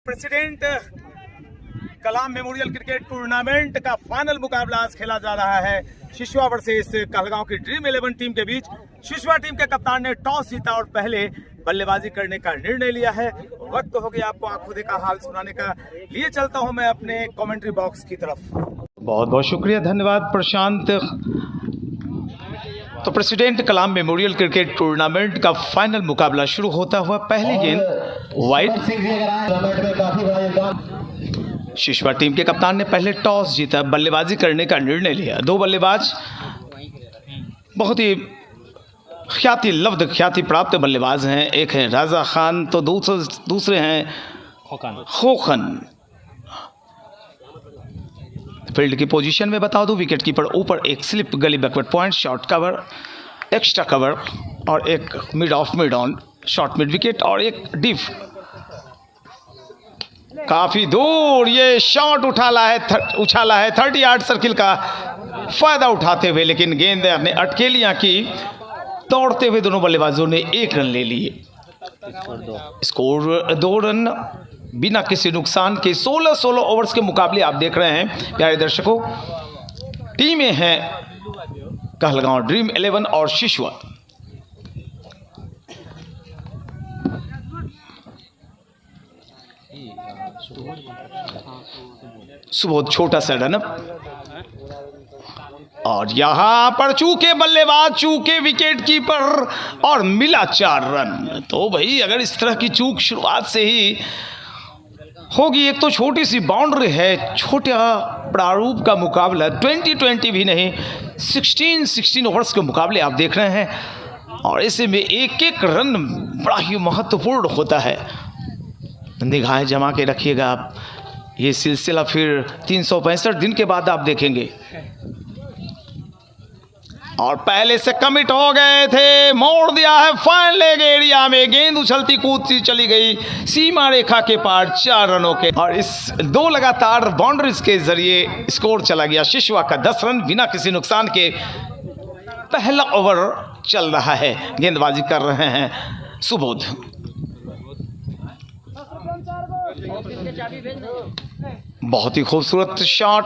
President कलाम memorial cricket tournament का final मुकाबला आज खेला जा रहा है शिशुआ वर्सेस कहलगांव की ड्रीम 11 टीम के बीच। शिशुआ टीम के कप्तान ने टॉस जीता और पहले बल्लेबाजी करने का निर्णय लिया है। वक्त हो गया आपको आंखों देखा हाल सुनाने का। लिए चलता हूं मैं अपने कमेंट्री बॉक्स की तरफ। बहुत बहुत शुक्रिया, धन्यवाद प्रशांत। तो प्रेसिडेंट कलाम मेमोरियल क्रिकेट टूर्नामेंट का फाइनल मुकाबला शुरू होता हुआ पहली गेंद वाइड। शिशुआ टीम के कप्तान ने पहले टॉस जीता, बल्लेबाजी करने का निर्णय लिया। दो बल्लेबाज बहुत ही ख्याति प्राप्त बल्लेबाज हैं। एक है राजा खान तो दूसरे हैं खोखन। फील्ड की पोजीशन में बता दूं, विकेट कीपर ऊपर एक स्लिप गली backward point, short cover, extra cover और एक mid of mid on, short mid wicket और एक डीप। काफी दूर ये शॉट उछाला है 30 यार्ड सर्किल का फायदा उठाते हुए, लेकिन गेंद ने अटकेलियां की। दौड़ते हुए दोनों बल्लेबाजों ने 1 रन ले लिए। स्कोर 2 रन बिना किसी नुकसान के। 16 ओवर्स के मुकाबले आप देख रहे हैं प्यारे दर्शकों। टीमें हैं कहलगांव ड्रीम 11 और शिशुआ। सुबोध छोटा सा रन और यहां पर चूके बल्लेबाज, चूके विकेट कीपर और मिला 4 रन। तो भाई अगर इस तरह की चूक शुरुआत से ही होगी, एक तो छोटी सी बाउंड्री है, छोटा प्रारूप का मुकाबला, 20-20 भी नहीं, 16 ओवर्स के मुकाबले आप देख रहे हैं और ऐसे में एक रन बड़ा ही महत्वपूर्ण होता है। निगाहें जमा के रखिएगा आप, ये सिलसिला फिर 365 दिन के बाद आप देखेंगे। और पहले से कमिट हो गए थे, मोड़ दिया है फाइन लेग एरिया में, गेंद उछलती कूदती चली गई सीमा रेखा के पार 4 रनों के। और इस 2 लगातार बाउंड्रीज के जरिए स्कोर चला गया शिशुआ का 10 रन बिना किसी नुकसान के। पहला ओवर चल रहा है, गेंदबाजी कर रहे हैं सुबोध। बहुत ही खूबसूरत शॉट,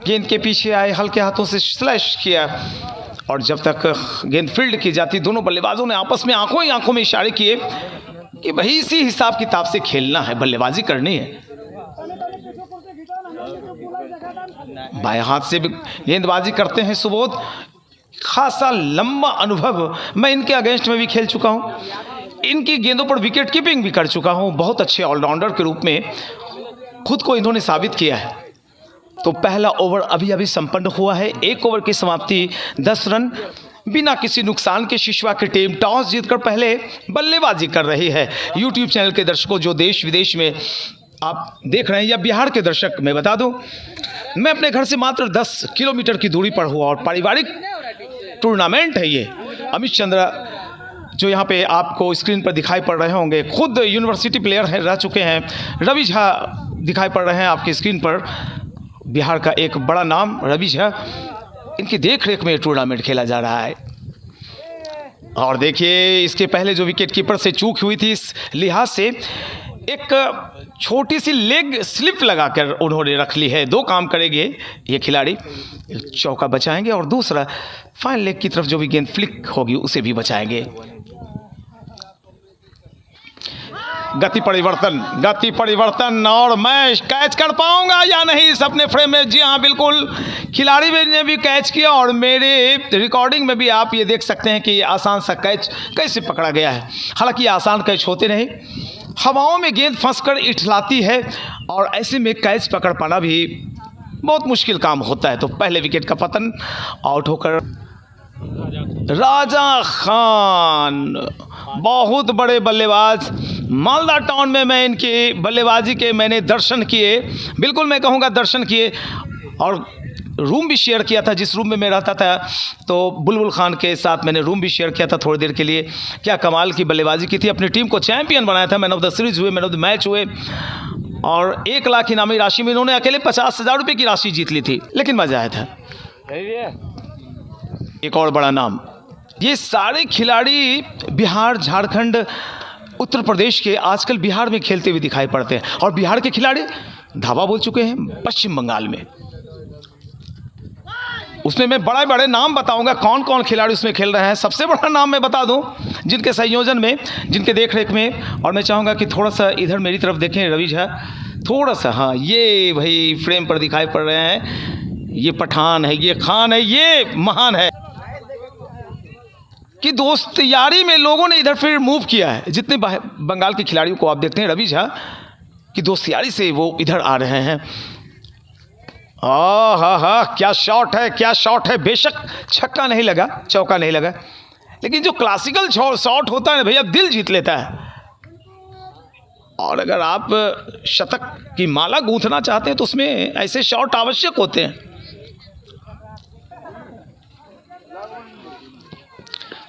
गेंद के पीछे आए, हल्के हाथों से स्लैश किया और जब तक गेंद फील्ड की जाती दोनों बल्लेबाजों ने आपस में आंखों में इशारे किए कि भाई इसी हिसाब किताब से खेलना है, बल्लेबाजी करनी है। बाएं हाथ से भी गेंदबाजी करते हैं सुबोध। खासा लंबा अनुभव, मैं इनके अगेंस्ट में भी खेल चुका हूं, इनकी गेंदों पर विकेट कीपिंग भी कर चुका हूं। बहुत अच्छे ऑलराउंडर के रूप में खुद को इन्होंने साबित किया है। तो पहला ओवर अभी संपन्न हुआ है, 1 ओवर की समाप्ति, 10 रन बिना किसी नुकसान के। शिशुआ की टीम टॉस जीतकर पहले बल्लेबाजी कर रही है। यूट्यूब चैनल के दर्शकों जो देश विदेश में आप देख रहे हैं या बिहार के दर्शक, मैं बता दूं मैं अपने घर से मात्र 10 किलोमीटर की दूरी पर हुआ और पारिवारिक टूर्नामेंट है ये। अमित चंद्र जो यहाँ पे आपको स्क्रीन पर दिखाई पड़ रहे होंगे, खुद यूनिवर्सिटी प्लेयर रह चुके हैं। रवि झा दिखाई पड़ रहे हैं आपकी स्क्रीन पर, बिहार का एक बड़ा नाम रवि झा, इनकी देखरेख में टूर्नामेंट खेला जा रहा है। और देखिए इसके पहले जो विकेट कीपर से चूक हुई थी, इस लिहाज से एक छोटी सी लेग स्लिप लगाकर उन्होंने रख ली है। 2 काम करेंगे ये खिलाड़ी, चौका बचाएंगे और दूसरा फाइन लेग की तरफ जो भी गेंद फ्लिक होगी उसे भी बचाएंगे। गति परिवर्तन और मैं कैच कर पाऊंगा या नहीं इस अपने फ्रेम में। जी हाँ बिल्कुल, खिलाड़ी ने भी कैच किया और मेरे रिकॉर्डिंग में भी आप ये देख सकते हैं कि ये आसान सा कैच कैसे पकड़ा गया है। हालांकि आसान कैच होते नहीं, हवाओं में गेंद फंसकर इठलाती है और ऐसे में कैच पकड़ पाना भी बहुत मुश्किल काम होता है। तो पहले विकेट का पतन, आउट होकर राजा खान, बहुत बड़े बल्लेबाज। मालदा टाउन में मैं इनकी बल्लेबाजी के मैंने दर्शन किए, बिल्कुल मैं कहूँगा दर्शन किए, और रूम भी शेयर किया था। जिस रूम में मैं रहता था तो बुलबुल खान के साथ मैंने रूम भी शेयर किया था थोड़ी देर के लिए। क्या कमाल की बल्लेबाजी की थी, अपनी टीम को चैंपियन बनाया था, मैन ऑफ द सीरीज हुए, मैन ऑफ द मैच हुए और 1 लाख इनामी राशि में इन्होंने अकेले 50,000 रुपये की राशि जीत ली थी, लेकिन मजा आया था। एक और बड़ा नाम, ये सारे खिलाड़ी बिहार, झारखंड उत्तर प्रदेश के आजकल बिहार में खेलते हुए दिखाई पड़ते हैं, और बिहार के खिलाड़ी धावा बोल चुके हैं पश्चिम बंगाल में। उसमें मैं बड़े बड़े नाम बताऊंगा कौन कौन खिलाड़ी उसमें खेल रहे हैं। सबसे बड़ा नाम मैं बता दूं जिनके संयोजन में, जिनके देखरेख में, और मैं चाहूँगा कि थोड़ा सा इधर मेरी तरफ देखें रवि झा, थोड़ा सा, हाँ ये भाई फ्रेम पर दिखाई पड़ रहे हैं, ये पठान है, ये खान है, ये महान है कि दोस्त यारी में लोगों ने इधर फिर मूव किया है। जितने बंगाल के खिलाड़ियों को आप देखते हैं रवि झा कि दोस्त यारी से वो इधर आ रहे हैं। हा क्या शॉट है, क्या शॉट है। बेशक छक्का नहीं लगा, चौका नहीं लगा, लेकिन जो क्लासिकल शॉट होता है ना भैया, दिल जीत लेता है। और अगर आप शतक की माला गूंथना चाहते हैं तो उसमें ऐसे शॉट आवश्यक होते हैं।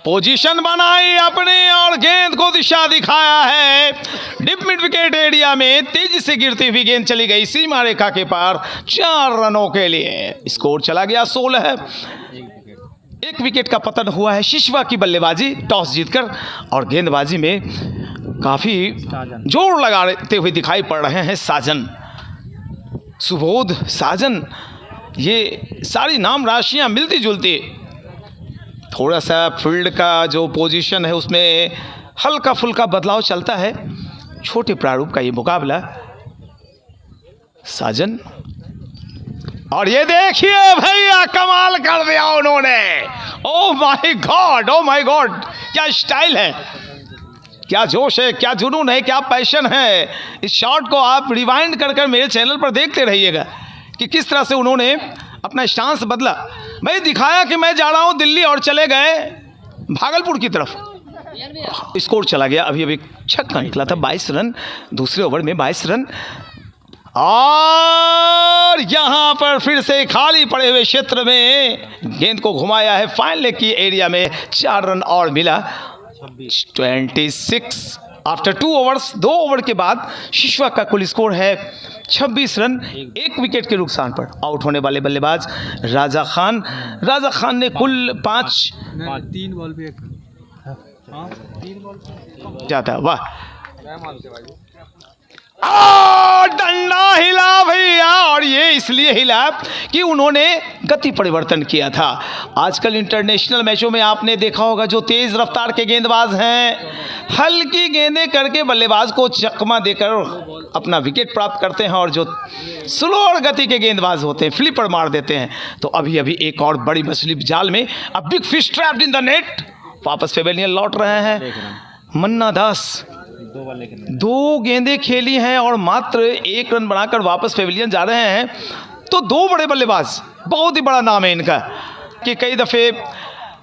पोजीशन बनाई अपने और गेंद को दिशा दिखाया है। डिप मिड विकेट एरिया में तेजी से गिरती हुई गेंद चली गई सीमा रेखा के पार 4 रनों के लिए। स्कोर चला गया 16 है। 1 विकेट का पतन हुआ है। शिशवा की बल्लेबाजी टॉस जीतकर, और गेंदबाजी में काफी जोर लगाते हुए दिखाई पड़ रहे हैं साजन, सुबोध, साजन, ये सारी नाम राशियां मिलती जुलती। थोड़ा सा फील्ड का जो पोजीशन है उसमें हल्का फुल्का बदलाव चलता है। छोटे प्रारूप का ये मुकाबला। साजन, और ये देखिए भैया कमाल कर दिया उन्होंने। ओह my God, oh my God, क्या स्टाइल है, क्या जोश है, क्या जुनून है, क्या पैशन है। इस शॉट को आप रिवाइंड कर मेरे चैनल पर देखते रहिएगा कि किस तरह से उन्होंने अपना स्टांस बदला। भाई दिखाया कि मैं जा रहा हूं दिल्ली, और चले गए भागलपुर की तरफ। स्कोर चला गया। अभी अभी छक्का निकला था, 22 रन, दूसरे ओवर में 22 रन। और यहां पर फिर से खाली पड़े हुए क्षेत्र में गेंद को घुमाया है फाइनल की एरिया में। 4 रन और मिला। 26 आफ्टर 2 ओवर्स। 2 ओवर के बाद शिशवा का कुल स्कोर है 26 रन। 1 विकेट के नुकसान पर आउट होने वाले बल्लेबाज राजा खान। राजा खान ने कुल 3 बॉल पे जाता। वाह, डंडा हिला भैया, और ये इसलिए हिला कि उन्होंने गति परिवर्तन किया था। आजकल इंटरनेशनल मैचों में आपने देखा होगा जो तेज रफ्तार के गेंदबाज हैं, हल्की गेंदें करके बल्लेबाज को चकमा देकर अपना विकेट प्राप्त करते हैं, और जो स्लोअर गति के गेंदबाज होते हैं फ्लिपर मार देते हैं। तो अभी अभी एक और बड़ी मछली जाल में, a big fish trapped in the net. वापस पेवेलियन लौट रहे हैं मन्ना दास। 2 गेंदें खेली हैं और मात्र 1 रन बनाकर वापस पेवेलियन जा रहे हैं। तो 2 बड़े बल्लेबाज, बहुत ही बड़ा नाम है इनका कि कई दफ़े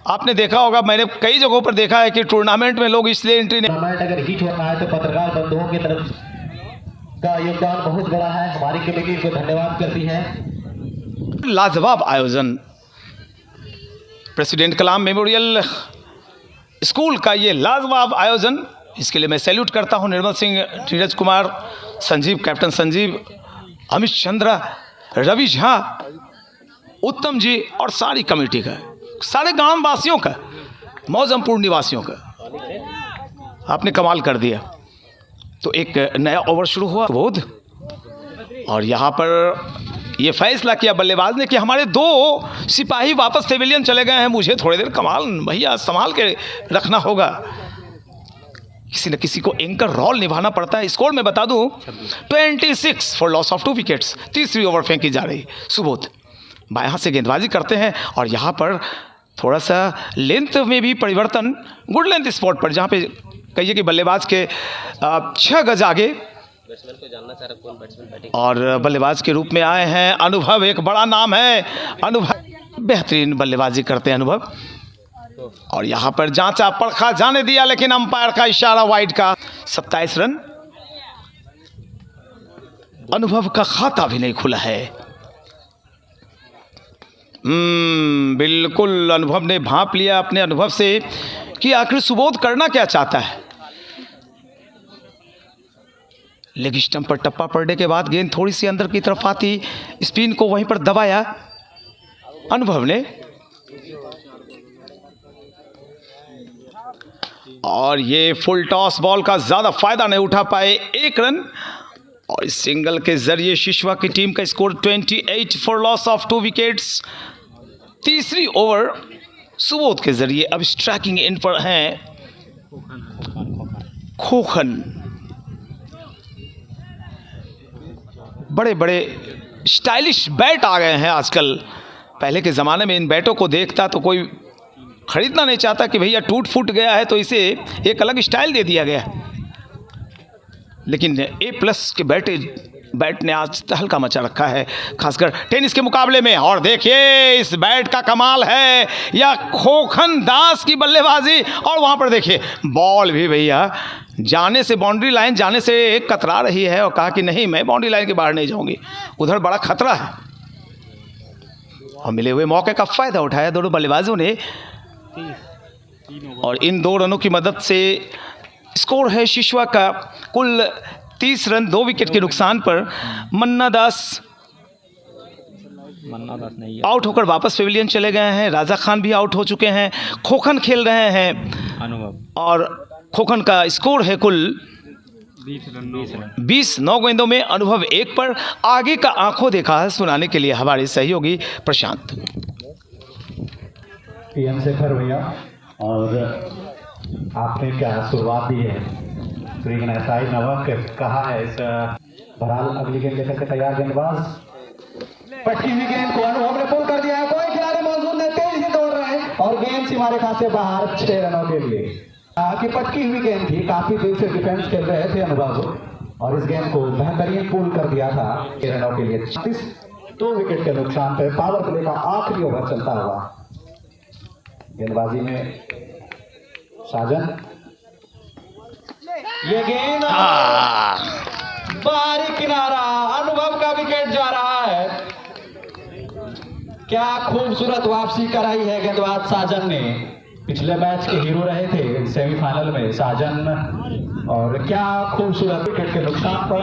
आपने देखा होगा, मैंने कई जगहों पर देखा है कि टूर्नामेंट में लोग इसलिए एंट्री नहीं। अगर हिट होता है तो पत्रकार बंधुओं की तरफ का योगदान बहुत बड़ा है। हमारी कमेटी को धन्यवाद करती है। लाजवाब आयोजन, प्रेसिडेंट कलाम मेमोरियल स्कूल का ये लाजवाब आयोजन, इसके लिए मैं सैल्यूट करता हूं निर्मल सिंह, नीरज कुमार, संजीव, कैप्टन संजीव, अमित चंद्रा, रवि झा, उत्तम जी और सारी कमेटी का, सारे गांव वासियों का, मौजमपुर निवासियों का। आपने कमाल कर दिया। तो एक नया ओवर शुरू हुआ बोध, और यहाँ पर ये फैसला किया बल्लेबाज ने कि हमारे 2 सिपाही वापस पेवेलियन चले गए हैं, मुझे थोड़ी देर कमाल भैया संभाल के रखना होगा। किसी न किसी को एंकर रोल निभाना पड़ता है। स्कोर में बता दूं 26 फॉर लॉस ऑफ 2 विकेट्स। तीसरी ओवर फेंकी जा रही। सुबोध बाएं हाथ से गेंदबाजी करते हैं, और यहाँ पर थोड़ा सा लेंथ में भी परिवर्तन, गुड लेंथ स्पॉट पर, जहाँ पे कहिए कि बल्लेबाज के 6 गज आगे और बल्लेबाज के रूप में आए हैं अनुभव। एक बड़ा नाम है अनुभव, बेहतरीन बल्लेबाजी करते हैं अनुभव। और यहाँ पर जांचा परखा जाने दिया, लेकिन अंपायर का इशारा वाइड का। 27 रन। अनुभव का खाता भी नहीं खुला है। बिल्कुल अनुभव ने भांप लिया अपने अनुभव से कि आखिर सुबोध करना क्या चाहता है। लेग स्टंप पर टप्पा पड़ने के बाद गेंद थोड़ी सी अंदर की तरफ आती, स्पिन को वहीं पर दबाया अनुभव ने। और ये फुल टॉस बॉल का ज़्यादा फायदा नहीं उठा पाए, 1 रन। और इस सिंगल के जरिए शिशवा की टीम का score 28 for loss of 2 wickets. तीसरी ओवर सुबोध के जरिए अब स्ट्राइकिंग इन पर हैं खोखन। बड़े बड़े स्टाइलिश बैट आ गए हैं आजकल। पहले के ज़माने में इन बैटों को देखता तो कोई खरीदना नहीं चाहता कि भैया टूट फूट गया है तो इसे एक अलग स्टाइल दे दिया गया। लेकिन A+ के बैट ने आज तहलका मचा रखा है, खासकर टेनिस के मुकाबले में। और देखिए इस बैट का कमाल है, या खोखन दास की बल्लेबाजी। और वहाँ पर देखिए बॉल भी भैया जाने से, बाउंड्री लाइन जाने से कतरा रही है और कहा कि नहीं मैं बाउंड्री लाइन के बाहर नहीं जाऊंगी, उधर बड़ा खतरा है। और मिले हुए मौके का फ़ायदा उठाया दोनों बल्लेबाजों ने। और इन 2 रनों की मदद से स्कोर है शिशवा का कुल 30 रन 2 विकेट के नुकसान पर। मन्ना दास नहीं आउट होकर वापस पेविलियन चले गए हैं। राजा खान भी आउट हो चुके हैं। खोखन खेल रहे हैं अनुभव, और खोखन का स्कोर है कुल 20 9 गेंदों में। अनुभव 1 पर। आगे का आंखों देखा सुनाने के लिए हमारे सहयोगी प्रशांत। PM शेखर भैया, और आपने क्या शुरुआत दी है, लेकिन ऐसा ही नमक कहा है इस बहरहाल अगली गेंद लेकर के तैयार गेंदबाज। पटकी हुई गेंद को अनुभव ने पुल कर दिया है। कोई खिलाड़ी मौजूद नहीं, तेज से दौड़ रहे हैं और गेंद सीमा रेखा से बाहर 6 रनों के लिए। कि पटकी हुई गेंद थी, काफी देर से डिफेंस खेल रहे थे अनुभव, और इस गेंद को बेहतरीन पुल कर दिया था 6 रनों के लिए। 2 विकेट के नुकसान पर पावर प्ले का आखिरी ओवर चलता हुआ। गेंदबाजी में साजन, ये गेंद बाहरी किनारा, अनुभव का विकेट जा रहा है। क्या खूबसूरत वापसी कराई है गेंदबाज साजन ने। पिछले मैच के हीरो रहे थे सेमीफाइनल में साजन, और क्या खूबसूरत विकेट के नुकसान पर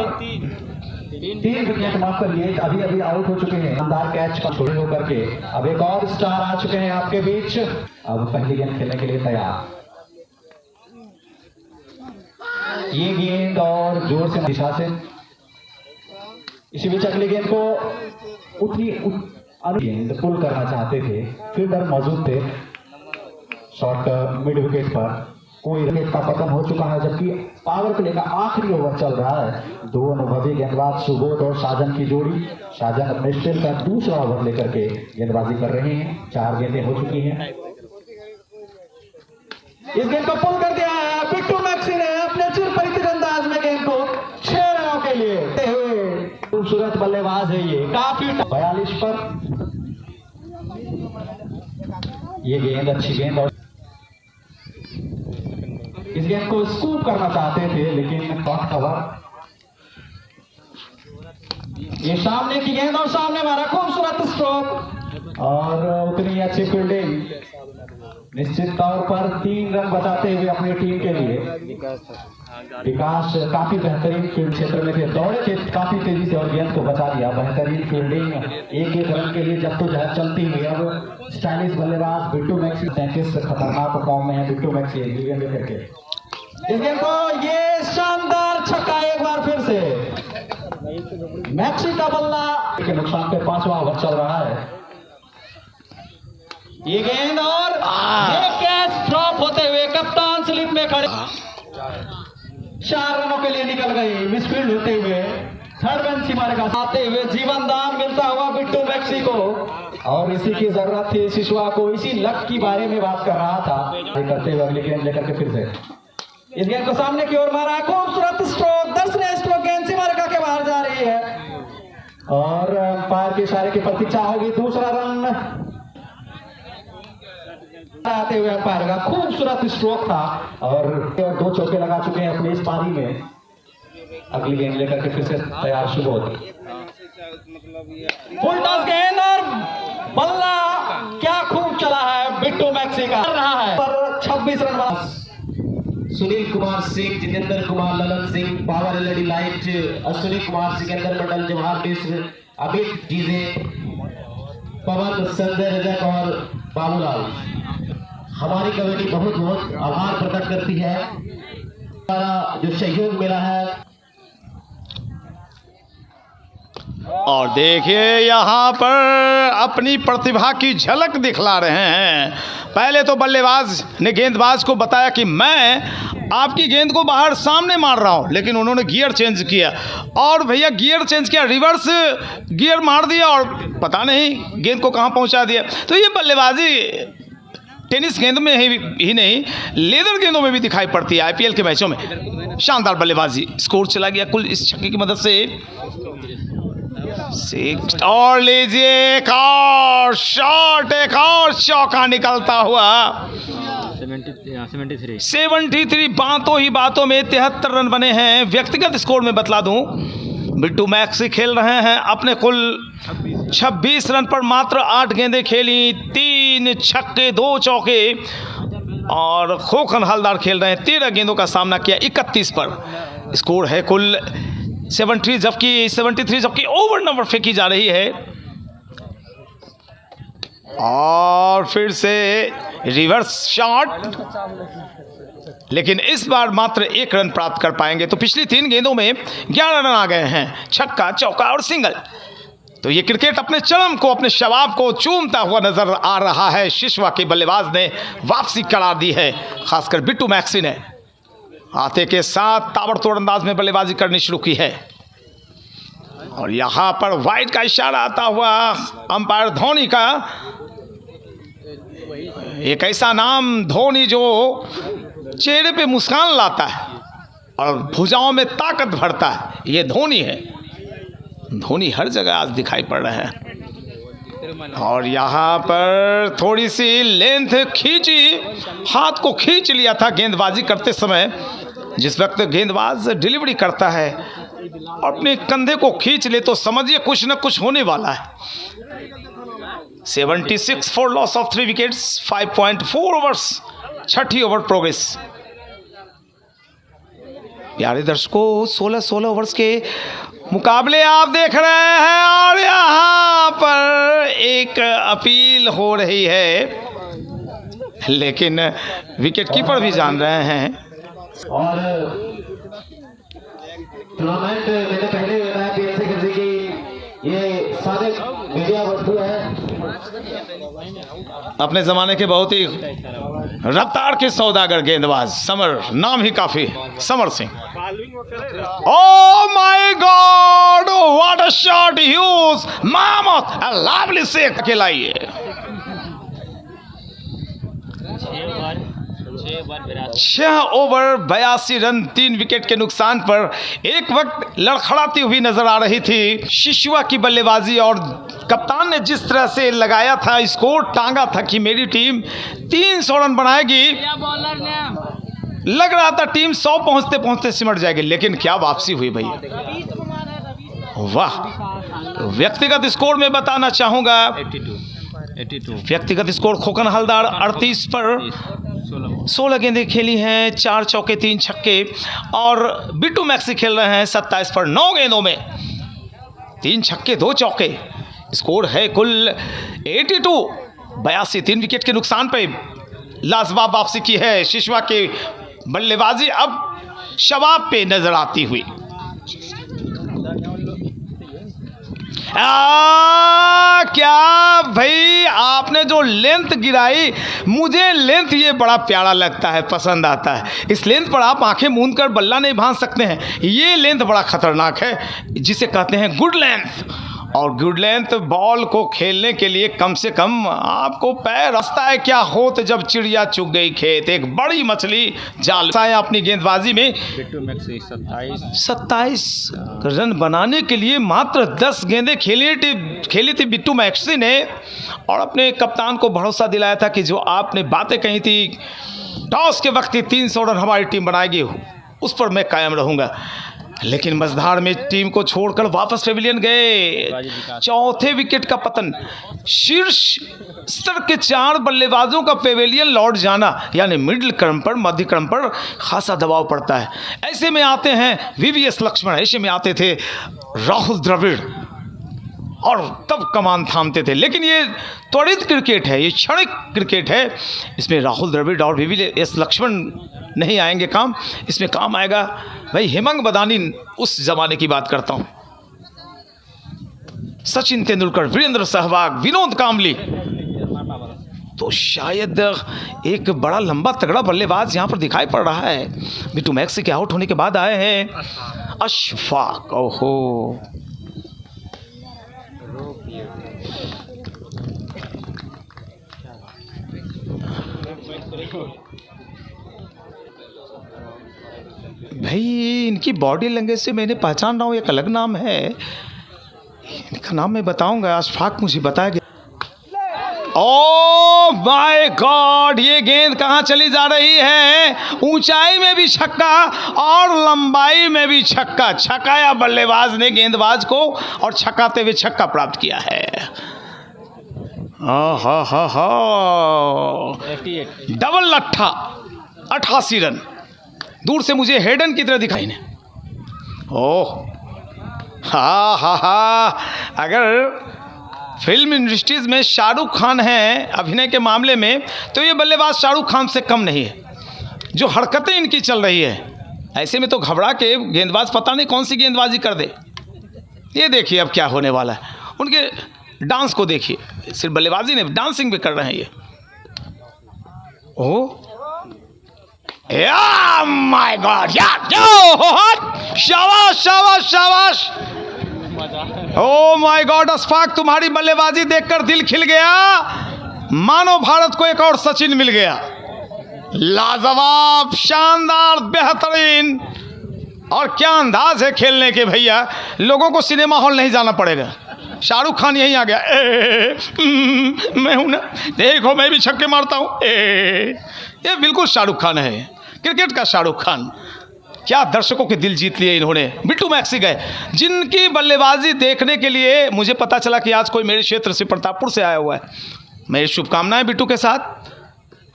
3 विकेट माफ कर लिए, अभी आउट हो चुके हैं। शानदार कैच पर छोड़े होकर के अब एक और स्टार आ चुके हैं आपके बीच। अब पहली गेंद खेलने के लिए तैयार। ये गेंद और जोर से दिशा से, इसी बीच अगली गेंद को गेंद पुल करना चाहते थे, फील्डर मौजूद थे शॉर्ट मिड विकेट पर। कोई विकेट का पतन हो चुका है, जबकि पावर प्ले का आखिरी ओवर चल रहा है। 2 अनुभवी गेंदबाज सुबोध और साजन की जोड़ी। साजन अपने स्पेल का दूसरा ओवर लेकर के गेंदबाजी कर रहे हैं। 4 गेंदें हो चुकी हैं। इस गेंद को पुल कर दिया है बिट्टू मैक्सी ने अपने चिरपरिचित अंदाज में गेंद को 6 रनों के लिए। खूबसूरत बल्लेबाज है ये, काफी 42 पर ये गेंद, अच्छी गेंद। और इस गेंद को स्कूप करना चाहते थे लेकिन शॉर्ट कवर। ये सामने की गेंद और सामने मारा, खूबसूरत स्ट्रोक और उतनी अच्छी फील्डिंग। निश्चित तौर पर 3 रन बचाते हुए अपनी टीम के लिए। विकास काफी बेहतरीन फील्ड क्षेत्र में थे, दौड़े थे काफी तेजी से और गेंद को बचा दिया। बेहतरीन फील्डिंग, 1-1 रन के लिए जद्दोजहद चलती हुई। अब स्टाइलिश बल्लेबाज बिट्टू मैक्सी 33 खतरनाक फॉर्म में है बिट्टू मैक्सी। गेंद करके इस गेंद को, ये शानदार छक्का एक बार फिर से मैक्सी का बल्ला के नुकसान पे 5वां ओवर चल रहा है। ये गेंद और ये कैच ड्रॉप होते हुए कप्तान स्लिप में खड़े 4 रनों के लिए निकल गई। मिसफील्ड होते हुए 3rd रन सीमा रेखा आते हुए जीवन दान मिलता हुआ बिट्टू मैक्सी को, और इसी की जरूरत थी शिशवा को। इसी लक के बारे में बात कर रहा था। करते हुए अगली गेंद लेकर के फिर से इस गेंद को सामने की ओर मारा, खूबसूरत स्ट्रोक, दर्शनीय स्ट्रोक, गेंद सीमा रेखा के बाहर जा रही है और अंपायर के इशारे की प्रतीक्षा होगी। दूसरा रन आते हुए अंपायर का खूबसूरत स्ट्रोक था और 2 चौके लगा चुके हैं अपनी इस पारी में। अगली गेंद लेकर के फिर से तैयार सुबोध। फुल टॉस गेंद और बल्ला, क्या खूब चला है बिट्टू मैक्सी का, रहा है पर 26 run. Sunil Kumar Singh, Jitendra Kumar, Lalan Singh, power LED light, Ashwini Kumar, Sikandar Mandal, Jawahar Mishra, Amit DJ, Pawan, Sanjay Rajak और बाबूलाल। हमारी कमेटी बहुत बहुत आभार प्रकट करती है। हमारा जो सहयोग मिला है। और देखिए यहाँ पर अपनी प्रतिभा की झलक दिखला रहे हैं। पहले तो बल्लेबाज ने गेंदबाज को बताया कि मैं आपकी गेंद को बाहर सामने मार रहा हूँ, लेकिन उन्होंने गियर चेंज किया और भैया गियर चेंज किया, रिवर्स गियर मार दिया और पता नहीं गेंद को कहाँ पहुँचा दिया। तो ये बल्लेबाजी टेनिस गेंद में ही नहीं, लेदर गेंदों में भी दिखाई पड़ती है। आईपीएल के मैचों में शानदार बल्लेबाजी। स्कोर चला गया कुल इस छक्के की मदद से 6। और लीजिए एक और शॉट, एक और चौका निकलता हुआ। 73 बातों में 73 रन बने हैं। व्यक्तिगत स्कोर में बतला दूं, बिट्टू मैक्सी खेल रहे हैं अपने कुल 26 रन पर मात्र 8 गेंदें खेली, 3 छक्के 2 चौके। और खोखन हलदार खेल रहे हैं, 13 गेंदों का सामना किया 31 पर। स्कोर है कुल 73, जबकि ओवर नंबर फेंकी जा रही है। और फिर से रिवर्स शॉट, लेकिन इस बार मात्र 1 रन प्राप्त कर पाएंगे। तो पिछली 3 गेंदों में 11 रन आ गए हैं, छक्का चौका और सिंगल। तो ये क्रिकेट अपने चरम को, अपने शबाब को चूमता हुआ नजर आ रहा है। शिशवा के बल्लेबाज ने वापसी करार दी है, खासकर बिट्टू मैक्सी ने आते के साथ ताबड़तोड़ अंदाज में बल्लेबाजी करनी शुरू की है। और यहाँ पर वाइड का इशारा आता हुआ अंपायर धोनी का। एक ऐसा नाम धोनी जो चेहरे पे मुस्कान लाता है और भुजाओं में ताकत भरता है, ये धोनी है। धोनी हर जगह आज दिखाई पड़ रहे हैं। और यहाँ पर थोड़ी सी लेंथ खींची, हाथ को खींच लिया था गेंदबाजी करते समय। जिस वक्त गेंदबाज डिलीवरी करता है और अपने कंधे को खींच ले तो समझिए कुछ न कुछ होने वाला है। 76 for loss of 3 wickets, 5.4 overs, 6 over progress. प्यारे दर्शकों, 16 ओवर्स के मुकाबले आप देख रहे हैं और यहाँ पर एक अपील हो रही है, लेकिन विकेट कीपर भी जान रहे हैं। और टूर्नामेंट मैंने पहले बताया पीएलसी किसी की ये सारे मीडिया वस्तु है। अपने जमाने के बहुत ही रफ्तार के सौदागर गेंदबाज, समर नाम ही काफी, Samar Singh. Oh my god, what a shot, huge mammoth, a lovely सेक के लाइए। 6 ओवर 82 रन, 3 विकेट के नुकसान पर एक वक्त लड़खड़ाती हुई नजर आ रही थी शिशवा की बल्लेबाजी। और कप्तान ने जिस तरह से लगाया था, स्कोर टांगा था कि मेरी टीम 300 रन बनाएगी, लग रहा था टीम 100 पहुंचते पहुंचते सिमट जाएगी, लेकिन क्या वापसी हुई भैया, वाह। व्यक्तिगत स्कोर में बताना चाहूंगा, 82 व्यक्तिगत स्कोर खोखन हलदार 38 पर 16 गेंदें खेली हैं, 4 चौके 3 छक्के। और बिट्टू मैक्सी खेल रहे हैं 27 पर 9 गेंदों में 3 छक्के 2 चौके। स्कोर है कुल 82, 82, 3 विकेट के नुकसान पे लाजवाब वापसी की है शिशवा के बल्लेबाजी, अब शबाब पे नजर आती हुई। क्या भाई आपने जो लेंथ गिराई, मुझे लेंथ ये बड़ा प्यारा लगता है, पसंद आता है। इस लेंथ पर आप आंखें मूंद कर बल्ला नहीं भांज सकते हैं। ये लेंथ बड़ा खतरनाक है, जिसे कहते हैं गुड लेंथ। और गुड लेंथ बॉल को खेलने के लिए कम से कम आपको पैर रास्ता है क्या होत जब चिड़िया चुग गई खेत, एक बड़ी मछली जाल है अपनी गेंदबाजी में। 27 रन बनाने के लिए मात्र 10 गेंदें खेली थी बिट्टू मैक्सी ने, और अपने कप्तान को भरोसा दिलाया था कि जो आपने बातें कही थी टॉस के वक्त ही 300 रन हमारी टीम बनाएगी, उस पर मैं कायम रहूंगा। लेकिन मझधार में टीम को छोड़कर वापस पेविलियन गए। चौथे विकेट का पतन, शीर्ष स्तर के 4 बल्लेबाजों का पेविलियन लौट जाना, यानी मिडिल क्रम पर, मध्य क्रम पर खासा दबाव पड़ता है। ऐसे में आते हैं वीवीएस लक्ष्मण, ऐसे में आते थे राहुल द्रविड़, और तब कमान थामते थे। लेकिन ये त्वरित क्रिकेट है, ये क्षणिक क्रिकेट है। इसमें राहुल द्रविड़ और VVS लक्ष्मण नहीं आएंगे काम। इसमें काम आएगा भाई हेमंग बदानी, उस जमाने की बात करता हूँ, सचिन तेंदुलकर, वीरेंद्र सहवाग, विनोद कांबली। तो शायद एक बड़ा लंबा तगड़ा बल्लेबाज यहाँ पर दिखाई पड़ रहा है। बिट्टू मैक्सी के आउट होने के बाद आए हैं अशफाक। ओहो, भाई इनकी बॉडी लैंग्वेज से मैंने पहचान रहा हूँ, एक अलग नाम है, इनका नाम मैं बताऊंगा। अशफाक मुझे बताया गया। ओह माय गॉड, ये गेंद कहाँ चली जा रही है? ऊंचाई में भी छक्का और लंबाई में भी छक्का। छक्काया बल्लेबाज ने गेंदबाज को और छक्काते हुए छक्का प्राप्त किया है। हा डबल लट्ठा, 88 रन। दूर से मुझे हेडन की तरह दिखाई ने। ओह हा, अगर फिल्म इंडस्ट्रीज में शाहरुख खान है अभिनय के मामले में, तो ये बल्लेबाज शाहरुख खान से कम नहीं है। जो हरकतें इनकी चल रही है, ऐसे में तो घबरा के गेंदबाज पता नहीं कौन सी गेंदबाजी कर दे। ये देखिए अब क्या होने वाला है। उनके डांस को देखिए, सिर्फ बल्लेबाजी नहीं, डांसिंग भी कर रहे हैं ये। ओह या माय गॉड, शाबाश शाबाश शाबाश। ओ माय गॉड अशफाक, तुम्हारी बल्लेबाजी देखकर दिल खिल गया, मानो भारत को एक और सचिन मिल गया। लाजवाब, शानदार, बेहतरीन। और क्या अंदाज है खेलने के भैया। लोगों को सिनेमा हॉल नहीं जाना पड़ेगा, शाहरुख खान यहीं आ गया। मैं हूं ना, देखो मैं भी छक्के मारता हूं। ये बिल्कुल शाहरुख खान है, क्रिकेट का शाहरुख खान। क्या दर्शकों के दिल जीत लिए इन्होंने। बिट्टू मैक्सी गए, जिनकी बल्लेबाजी देखने के लिए मुझे पता चला कि आज कोई मेरे क्षेत्र से, प्रतापपुर से आया हुआ है। मेरी शुभकामनाएं बिट्टू के साथ।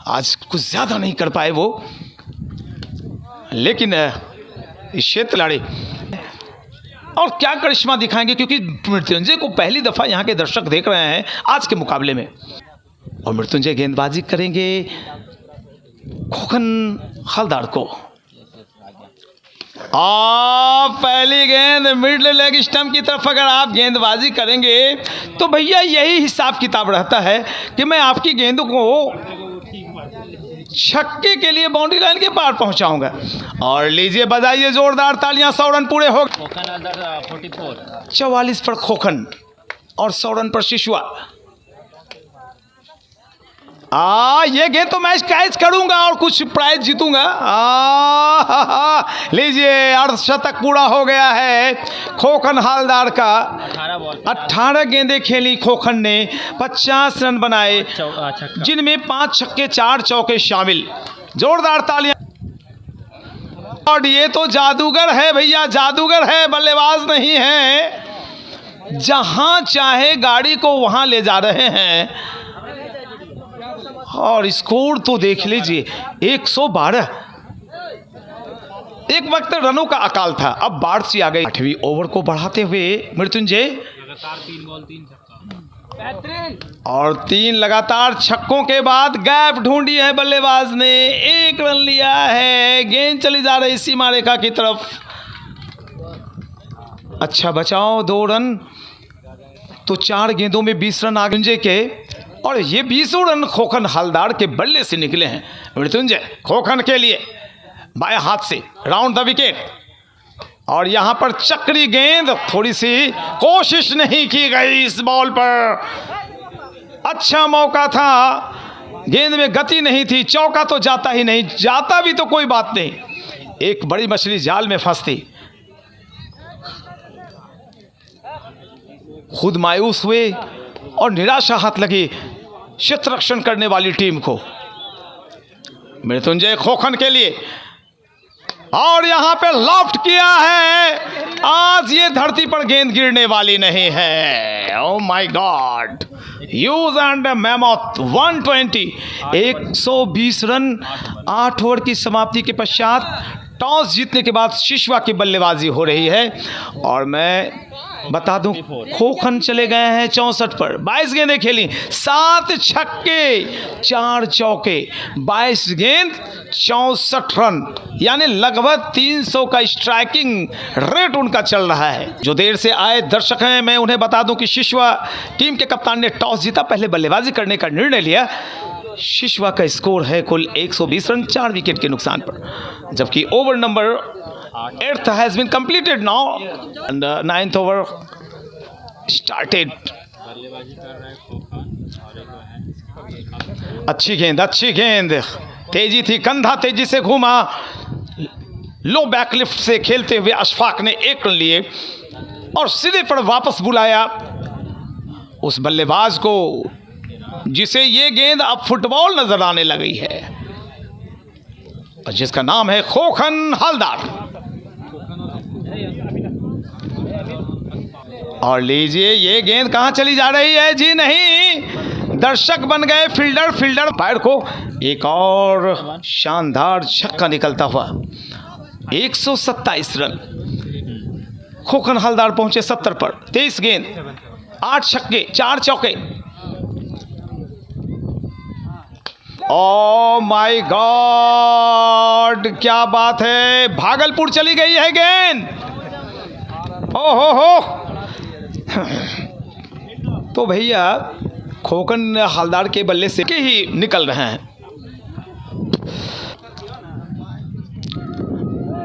आज कुछ ज़्यादा नहीं कर पाए वो, लेकिन इस क्षेत्र लाड़े और क्या करिश्मा दिखाएंगे, क्योंकि मृत्युंजय को पहली दफ़ा यहाँ के दर्शक देख रहे हैं आज के मुकाबले में। और मृत्युंजय गेंदबाजी करेंगे खोखन हलदार को। पहली गेंद मिडल लेग स्टंप की तरफ अगर आप गेंदबाजी करेंगे तो भैया यही हिसाब किताब रहता है कि मैं आपकी गेंदों को छक्के के लिए बाउंड्री लाइन के पार पहुंचाऊंगा। और लीजिए बजाइए जोरदार तालियां। 100 रन पूरे हो गए। 44 पर खोखन और 100 रन पर शिशुआ। ये गेंद तो मैं कैच करूंगा और कुछ प्राइज जीतूंगा। लीजिए अर्धशतक पूरा हो गया है खोखन हालदार का। 18 गेंदें खेली खोखन ने, 50 रन बनाए, जिनमें 5 छक्के 4 चौके शामिल। जोरदार तालियां। और ये तो जादूगर है भैया, जादूगर है, बल्लेबाज नहीं है। जहां चाहे गाड़ी को वहां ले जा रहे हैं। और स्कोर तो देख लीजिए, 112। एक वक्त रनों का अकाल था, अब बाढ़ सी आ गई। 8वीं ओवर को बढ़ाते हुए मृत्युंजय और 3 लगातार छक्कों के बाद गैप ढूंढी है बल्लेबाज ने। 1 रन लिया है, गेंद चली जा रही सीमा रेखा की तरफ। अच्छा बचाओ, 2 रन। तो 4 गेंदों में 20 रन मृत्युंजय के, और ये 20 रन खोखन हलदार के बल्ले से निकले हैं। मृत्युंजय खोखन के लिए बाएं हाथ से राउंड द विकेट। और यहां पर चक्री गेंद, थोड़ी सी कोशिश नहीं की गई इस बॉल पर। अच्छा मौका था, गेंद में गति नहीं थी, चौका तो जाता ही नहीं, जाता भी तो कोई बात नहीं, एक बड़ी मछली जाल में फंसती। खुद मायूस हुए और निराशा हाथ लगी क्षेत्र रक्षण करने वाली टीम को। मृत्युंजय खोखन के लिए, और यहां पे लॉफ्ट किया है। आज ये धरती पर गेंद गिरने वाली नहीं है। ओह my God, huge and mammoth 120, 120 run 8 over की समाप्ति के पश्चात टॉस जीतने के बाद शिशवा की बल्लेबाजी हो रही है और मैं बता दूं खोखन चले गए हैं 64 पर। 22 गेंदें खेली, 7 छक्के 4 चौके, 22 गेंद 64 रन, यानी लगभग 300 का स्ट्राइकिंग रेट उनका चल रहा है। जो देर से आए दर्शक हैं, मैं उन्हें बता दूं कि शिशवा टीम के कप्तान ने टॉस जीता, पहले बल्लेबाजी करने का निर्णय लिया। शिशवा का स्कोर है कुल 120 रन 4 विकेट के नुकसान पर, जबकि over number 8th has been completed now and 9th over started. अच्छी गेंद, तेजी थी, कंधा तेजी से घूमा, लो बैकलिफ्ट से खेलते हुए अशफाक ने 1 रन लिए और सीधे पर वापस बुलाया उस बल्लेबाज को जिसे ये गेंद अब फुटबॉल नजर आने लगी है और जिसका नाम है खोखन हलदार। और लीजिए ये गेंद कहां चली जा रही है जी, नहीं, दर्शक बन गए फील्डर पैर को एक और शानदार छक्का निकलता हुआ। 127 रन, खोखन हलदार पहुंचे 70 पर। 23 गेंद 8 छक्के 4 चौके। ओ माय गॉड, क्या बात है, भागलपुर चली गई है गेंद। ओ हो तो भैया खोखन हलदार के बल्ले से के ही निकल रहे हैं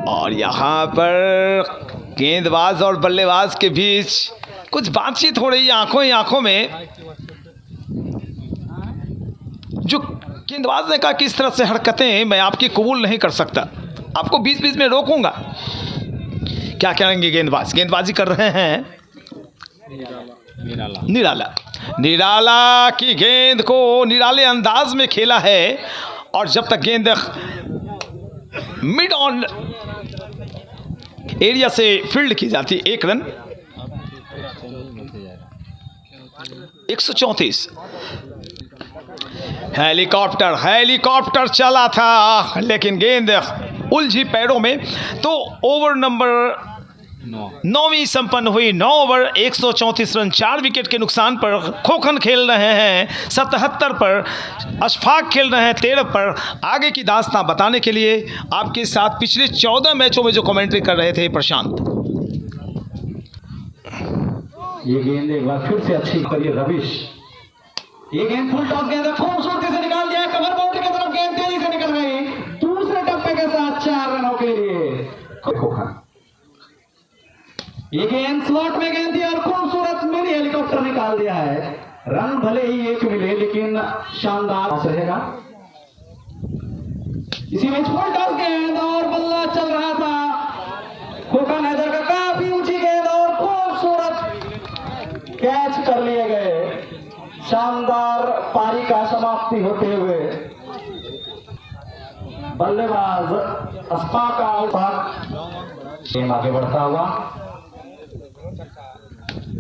और यहाँ पर गेंदबाज और बल्लेबाज के बीच कुछ बातचीत हो रही है आंखों में। जो गेंदबाज ने कहा कि इस तरह से हरकतें मैं आपकी कबूल नहीं कर सकता, आपको बीच बीच में रोकूंगा। क्या करेंगे गेंदबाजी कर रहे हैं निराला की गेंद को निराले अंदाज में खेला है और जब तक गेंद मिड ऑन एरिया से फील्ड की जाती 1 रन। 134 हेलीकॉप्टर चला था लेकिन गेंद उलझी पैरों में, तो ओवर नंबर 9वीं संपन्न हुई। 9 ओवर 134 रन 4 विकेट के नुकसान पर खोखन खेल रहे हैं 77 पर, अशफाक खेल रहे हैं 13 पर। आगे की दास्तां बताने के लिए आपके साथ पिछले 14 मैचों में जो कमेंट्री कर रहे थे प्रशांत। ये गेंद एक बार फिर से अच्छी करिए रविश। ये गेंद फुल टॉस गेंद खूबसूरती से निकाल दिया, कवर बाउंड्री की तरफ गेंद तेजी से निकल गई। दूसरे टप्पे के साथ 4 रनों के लिए खोखन। ये गेंद स्लॉट में गेंद थी और खूबसूरत मिनी हेलीकॉप्टर निकाल दिया है। रन भले ही 1 मिले लेकिन शानदार रहेगा। इसी में फुल टॉस गेंद और बल्ला चल रहा था खोखन हैदर का, काफी ऊंची गेंद और खूबसूरत कैच कर लिए गए। शानदार पारी का समाप्ति होते हुए बल्लेबाज अशफाक गेंद आगे बढ़ता हुआ।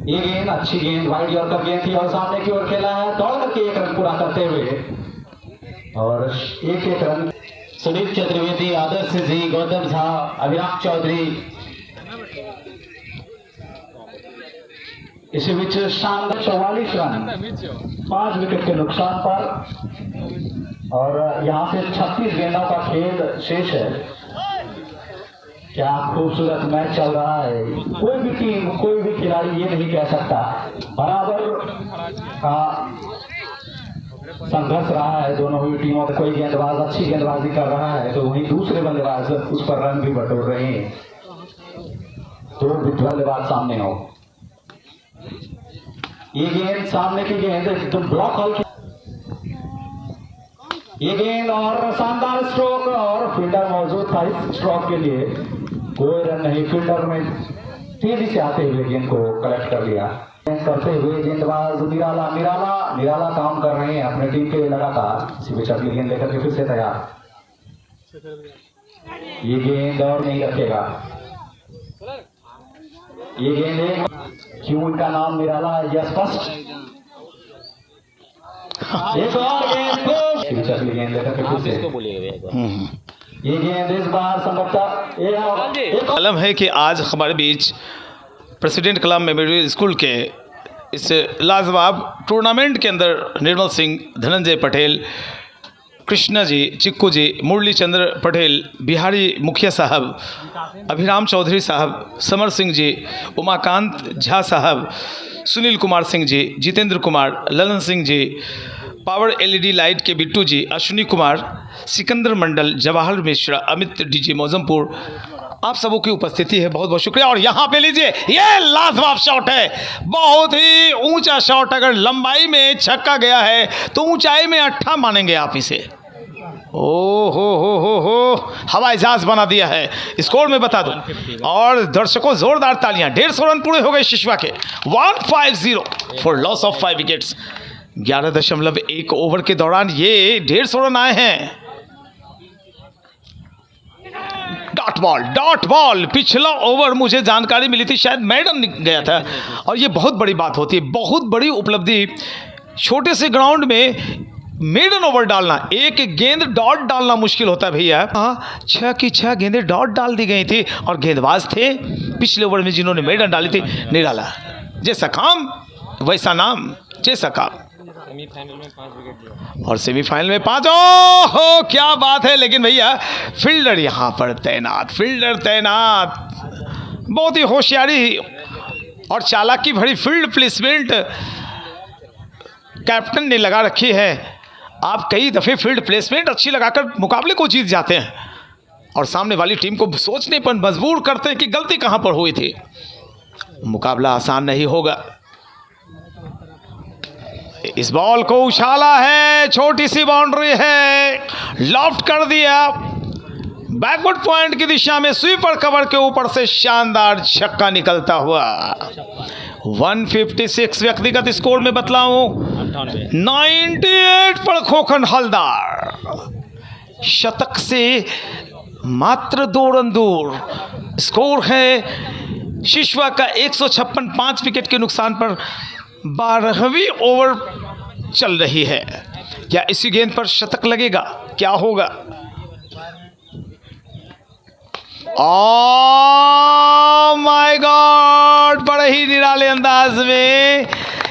ये गेंद अच्छी गेंद वाइड यॉर्कर गेंद थी और सामने की ओर खेला है, दौड़ करके 1 रन पूरा करते हुए और 1 रन। सुनील चतुर्वेदी, आदर्श जी, गौतम झा, अभिराम चौधरी। इसी बीच शानदार 44 रन 5 विकेट के नुकसान पर और यहां से 36 गेंदों का खेल शेष है। क्या खूबसूरत मैच चल रहा है। कोई भी टीम कोई भी खिलाड़ी ये नहीं कह सकता, बराबर का संघर्ष रहा है दोनों ही टीमों में। कोई गेंदबाज अच्छी गेंदबाजी कर रहा है तो वहीं दूसरे बल्लेबाज उस पर रन भी बटोर रहे हैं। 2 बल्लेबाज सामने हो। ये गेंद सामने की गेंद एकदम ब्लॉक हॉल। ये गेंद और शानदार स्ट्रोक और फील्डर मौजूद था इस स्ट्रोक के लिए। कोई रन नहीं, फील्डर में तेजी से आते हुए गेंद को कलेक्ट कर लिया। करते हुए गेंदबाज निराला काम कर रहे हैं अपने टीम के लगातार। इसी बीच अगली गेंद लेकर के फिर से तैयार। ये गेंद और नहीं रखेगा। ये गेंद क्यों इनका नाम निराला है यह स्पष्ट। एक और गेंद को अगली गेंद लेकर के फिर से ये गेंद इस बार संभवतः एक आलम है कि आज हमारे बीच प्रेसिडेंट कलाम मेमोरियल स्कूल के इस लाजवाब टूर्नामेंट के अंदर निर्मल सिंह, धनंजय पटेल, कृष्णा जी, चिक्कू जी, मुरली चंद्र पटेल, बिहारी मुखिया साहब, अभिराम चौधरी साहब, समर सिंह जी, उमाकांत झा साहब, Sunil Kumar Singh ji, Jitendra Kumar, Lalan Singh ji, power LED light के बिट्टू जी, अश्विनी कुमार, सिकंदर मंडल, जवाहर मिश्रा, अमित डीजे मौजमपुर, आप सबों की उपस्थिति है, बहुत बहुत शुक्रिया। और यहाँ पे लीजिए, ये लाजवाब शॉट है, बहुत ही ऊंचा शॉट। अगर लंबाई में छक्का गया है तो ऊंचाई में अट्ठा मानेंगे आप इसे। ओ हो, हवाई जहाज बना दिया है। स्कोर में बता दूं, और दर्शकों जोरदार तालियां। 150 रन पूरे हो गए शिशवा के। 150 for loss of 5 wickets. 11.1 over के दौरान ये 150 रन आए हैं। Dot ball. पिछला ओवर मुझे जानकारी मिली थी, शायद मैडम गया था, और ये बहुत बड़ी बात होती है, बहुत बड़ी उपलब्धि। छोटे से ग्राउंड में मेडन ओवर डालना, एक गेंद डॉट डालना मुश्किल होता है भैया। 6 की 6 गेंदें डॉट डाल दी गई थी, और गेंदबाज थे पिछले ओवर में जिन्होंने मेडन डाली थी, निराला। जैसा काम वैसा नाम, जैसा काम। और सेमीफाइनल में 5। ओहो क्या बात है। लेकिन भैया फील्डर यहाँ पर तैनात, बहुत ही होशियारी और चालाकी भरी फील्ड प्लेसमेंट कैप्टन ने लगा रखी है। आप कई दफ़े फील्ड प्लेसमेंट अच्छी लगाकर मुकाबले को जीत जाते हैं, और सामने वाली टीम को सोचने पर मजबूर करते हैं कि गलती कहाँ पर हुई थी। मुकाबला आसान नहीं होगा। इस बॉल को उछाला है, छोटी सी बाउंड्री है, लॉफ्ट कर दिया, बैकवर्ड पॉइंट की दिशा में स्वीपर कवर के ऊपर से शानदार छक्का निकलता हुआ। 156 व्यक्तिगत स्कोर में बतलाऊं, 98 पर खोखन हलदार शतक से मात्र 2 रन दूर। स्कोर है शिशवा का 156, 5 विकेट के नुकसान पर 12वीं ओवर चल रही है। क्या इसी गेंद पर शतक लगेगा? क्या होगा? ओह माय गॉड, बड़े ही निराले अंदाज में,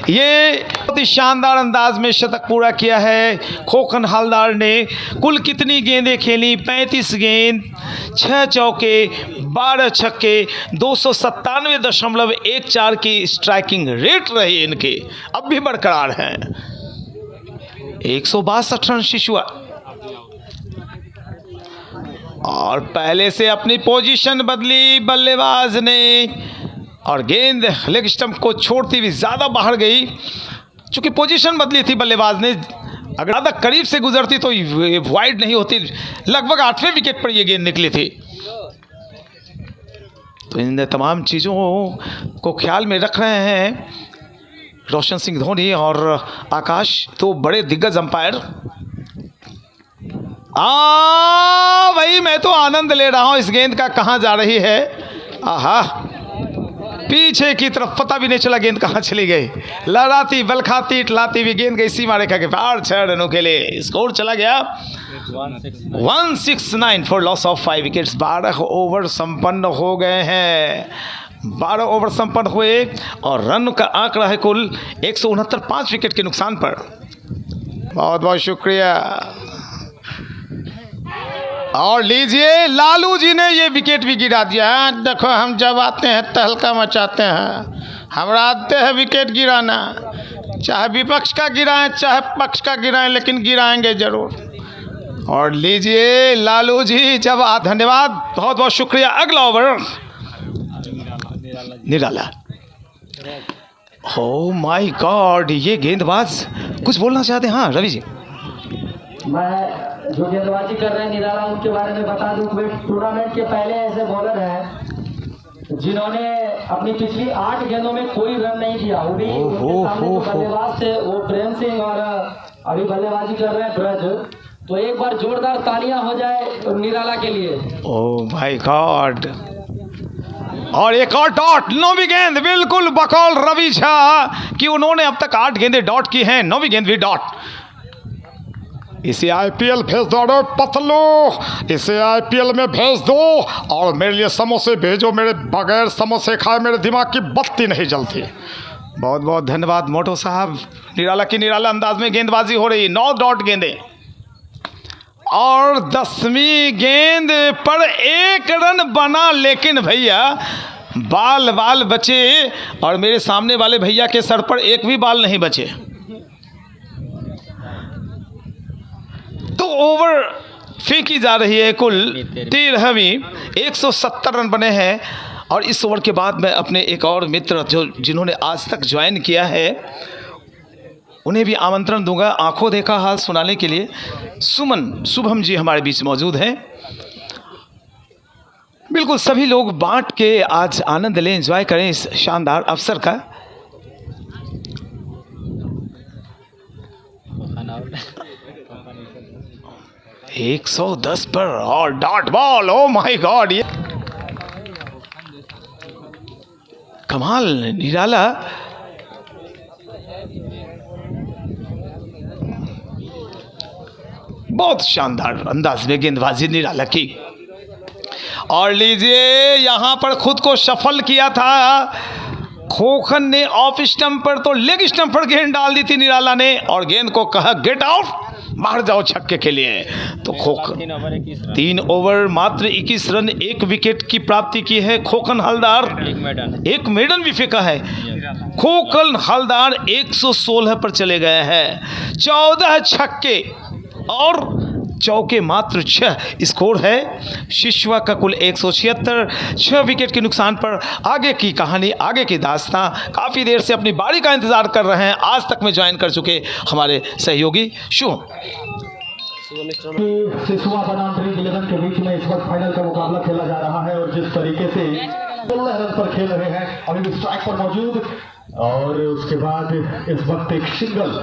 ये बहुत ही शानदार अंदाज में शतक पूरा किया है खोखन हलदार ने। कुल कितनी गेंदें खेली? 35 गेंद, 6 चौके, 12 छक्के, 297.14 की स्ट्राइकिंग रेट रही इनके, अब भी बरकरार है। 162 रन शिशुआ, और पहले से अपनी पोजीशन बदली बल्लेबाज ने, और गेंद लेग स्टंप को छोड़ती हुई ज़्यादा बाहर गई। चूंकि पोजीशन बदली थी बल्लेबाज ने, अगर ज़्यादा करीब से गुजरती तो वाइड नहीं होती। लगभग 8वें विकेट पर यह गेंद निकली थी। तो इन तमाम चीज़ों को ख्याल में रख रहे हैं रोशन सिंह धोनी और आकाश, तो बड़े दिग्गज अंपायर। भाई मैं तो आनंद ले रहा हूं इस गेंद का, कहां जा रही है। आहा, पीछे की तरफ पता भी नहीं चला गेंद कहां चली गई। लहराती बलखाती इटलाती हुई गेंद गई सीमा रेखा के पार 6 रनों के लिए। स्कोर चला गया 169 for loss of 5 wickets. 12 over संपन्न हो गए हैं, 12 ओवर संपन्न हुए, और रन का आंकड़ा है कुल 169, 5 विकेट के नुकसान पर। बहुत बहुत शुक्रिया। और लीजिए, लालू जी ने ये विकेट भी गिरा दिया। देखो, हम जब आते हैं तहलका मचाते हैं, हमरा आते हैं विकेट गिराना, चाहे विपक्ष का गिराएं चाहे पक्ष का गिराएं, लेकिन गिराएंगे जरूर। और लीजिए लालू जी, जब धन्यवाद, बहुत बहुत शुक्रिया। अगला over Nirala. Oh my God, ये गेंदबाज कुछ बोलना चाहते हैं? हाँ रवि जी। मैं जो गेंदबाजी कर रहे हैं निराला, उनके बारे में बता दूं कि टूर्नामेंट के पहले ऐसे बॉलर हैं जिन्होंने अपनी पिछली 8 गेंदों में कोई रन नहीं दिया। वो भी उनके सामने जो बल्लेबाज थे वो प्रेम सिंह, और अभी बल्लेबाजी कर रहे हैं ब्रज। तो एक बार जोरदार तालियां हो जाए निराला के लिए। ओह माय गॉड, और एक और डॉट। 9वीं गेंद, बिल्कुल बकौल रवि झा कि उन्होंने अब तक 8 गेंदें डॉट की हैं, 9वीं गेंद भी डॉट। इसे आईपीएल भेज दो, अरे पतलू इसे आईपीएल में भेज दो और मेरे लिए समोसे भेजो, मेरे बगैर समोसे खाए मेरे दिमाग की बत्ती नहीं जलती। बहुत बहुत धन्यवाद मोटो साहब। निराला की निराला अंदाज में गेंदबाजी हो रही है। 9 डॉट गेंदें और 10वीं गेंद पर 1 रन बना, लेकिन भैया बाल बचे और मेरे सामने वाले भैया के सर पर एक भी बाल नहीं बचे। तो ओवर फेंकी जा रही है कुल 13वीं, 170 रन बने हैं। और इस ओवर के बाद मैं अपने एक और मित्र जिन्होंने आज तक ज्वाइन किया है उन्हें भी आमंत्रण दूंगा आंखों देखा हाल सुनाने के लिए। शुभम जी हमारे बीच मौजूद हैं। बिल्कुल सभी लोग बांट के आज आनंद लें, एंजॉय करें इस शानदार अवसर का। एक 110 पर और dot ball, oh my God, ये कमाल। निराला बहुत शानदार अंदाज में गेंदबाजी निराला की। और लीजिए यहां पर खुद को सफल किया था खोखन ने, ऑफ स्टंप पर तो लेग स्टंप पर गेंद डाल दी थी निराला ने और गेंद को कहा गेट आउट, बाहर जाओ छक्के के लिए। तो खोखन 3 ओवर मात्र 21 रन 1 विकेट की प्राप्ति की है खोखन हलदार। एक मेडन भी फेंका है। खोखन हलदार 116 पर चले गए हैं। 14 छक्के और चौके मात्र 6 स्कोर है। शिशवा का कुल 176, 6 विकेट के नुकसान पर आगे की कहानी, आगे की दास्तां। काफ़ी देर से अपनी बारी का इंतज़ार कर रहे हैं आज तक में ज्वाइन कर चुके हमारे सहयोगी शुभ। सिसवा बनाम ड्रीम 11 के बीच में इस वक्त फाइनल का मुकाबला खेला जा रहा है और जिस तरीके से 16 रन पर खेल रहे हैं, अभी भी स्ट्राइक पर मौजूद और उसके बाद इस वक्त एक सिंगल।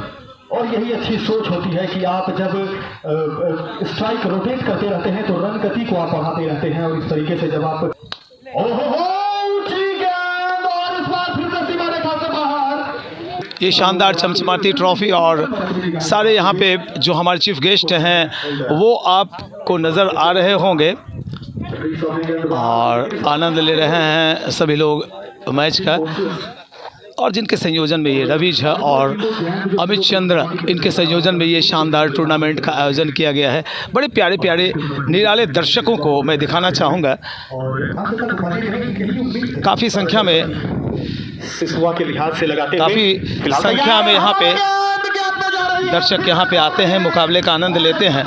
और यही अच्छी सोच होती है कि आप जब स्ट्राइक रोटेट करते रहते हैं तो रन गति को आप बढ़ाते रहते हैं और इस तरीके से जब आप ये शानदार चमचमाती ट्रॉफी और सारे यहाँ पे जो हमारे चीफ गेस्ट हैं वो आपको नज़र आ रहे होंगे और आनंद ले रहे हैं सभी लोग मैच का। और जिनके संयोजन में ये रवि झा और अमित चंद्र, इनके संयोजन में ये शानदार टूर्नामेंट का आयोजन किया गया है। बड़े प्यारे प्यारे निराले दर्शकों को मैं दिखाना चाहूँगा। काफ़ी संख्या में सिसवा के लिहाज से लगाते काफ़ी संख्या में यहाँ पे दर्शक यहाँ पे आते हैं, मुकाबले का आनंद लेते हैं।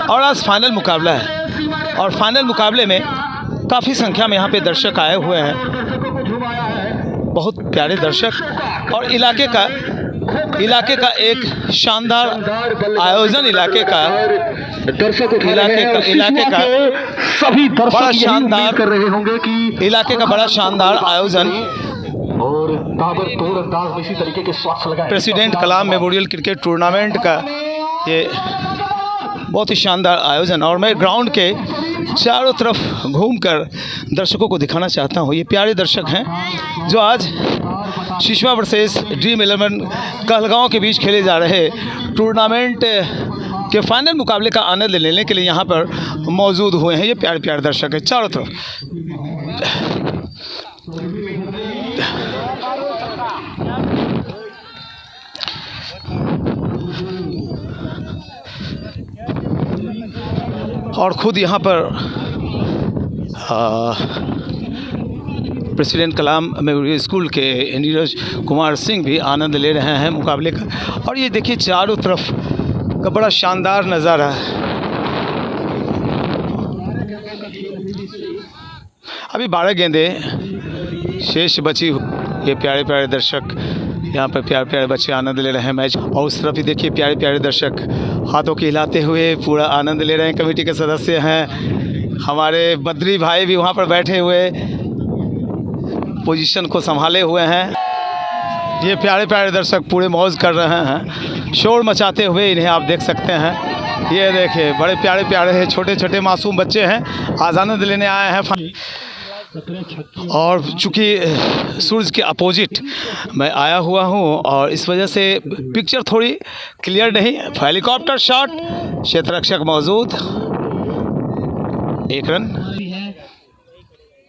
और आज फाइनल मुकाबला है और फाइनल मुकाबले में काफ़ी संख्या में यहाँ पे दर्शक आए हुए हैं, बहुत प्यारे दर्शक। और इलाके का एक शानदार आयोजन, इलाके का सभी दर्शक बड़ा शानदार कर रहे होंगे कि इलाके का बड़ा शानदार आयोजन और ताबड़तोड़ अंदाज में इसी तरीके के शॉट्स लगाए। प्रेसिडेंट कलाम मेमोरियल क्रिकेट टूर्नामेंट का ये बहुत ही शानदार आयोजन। और मैं ग्राउंड के चारों तरफ घूमकर दर्शकों को दिखाना चाहता हूँ। ये प्यारे दर्शक हैं जो आज शिशवा वर्सेस ड्रीम 11 कहलगांव के बीच खेले जा रहे टूर्नामेंट के फाइनल मुकाबले का आनंद लेने के लिए यहाँ पर मौजूद हुए हैं। ये प्यारे प्यारे दर्शक हैं चारों तरफ। और ख़ुद यहाँ पर प्रेसिडेंट कलाम मेमोरियल स्कूल के नीरज कुमार सिंह भी आनंद ले रहे हैं मुकाबले का। और ये देखिए चारों तरफ का बड़ा शानदार नज़ारा है। अभी 12 गेंदें शेष बची। ये प्यारे प्यारे दर्शक यहाँ पर प्यारे प्यारे बच्चे आनंद ले रहे हैं मैच। और उस तरफ ही देखिए प्यारे प्यारे दर्शक हाथों के हिलाते हुए पूरा आनंद ले रहे हैं। कमेटी के सदस्य हैं हमारे बद्री भाई भी वहाँ पर बैठे हुए पोजीशन को संभाले हुए हैं। ये प्यारे प्यारे दर्शक पूरे मौज कर रहे हैं, शोर मचाते हुए इन्हें आप देख सकते हैं। ये देखिए बड़े प्यारे प्यारे हैं, छोटे छोटे मासूम बच्चे हैं, आज आनंद लेने आए हैं। और चूँकि सूरज के अपोजिट मैं आया हुआ हूँ और इस वजह से पिक्चर थोड़ी क्लियर नहीं। हेलीकॉप्टर शॉट, क्षेत्ररक्षक मौजूद, 1 रन।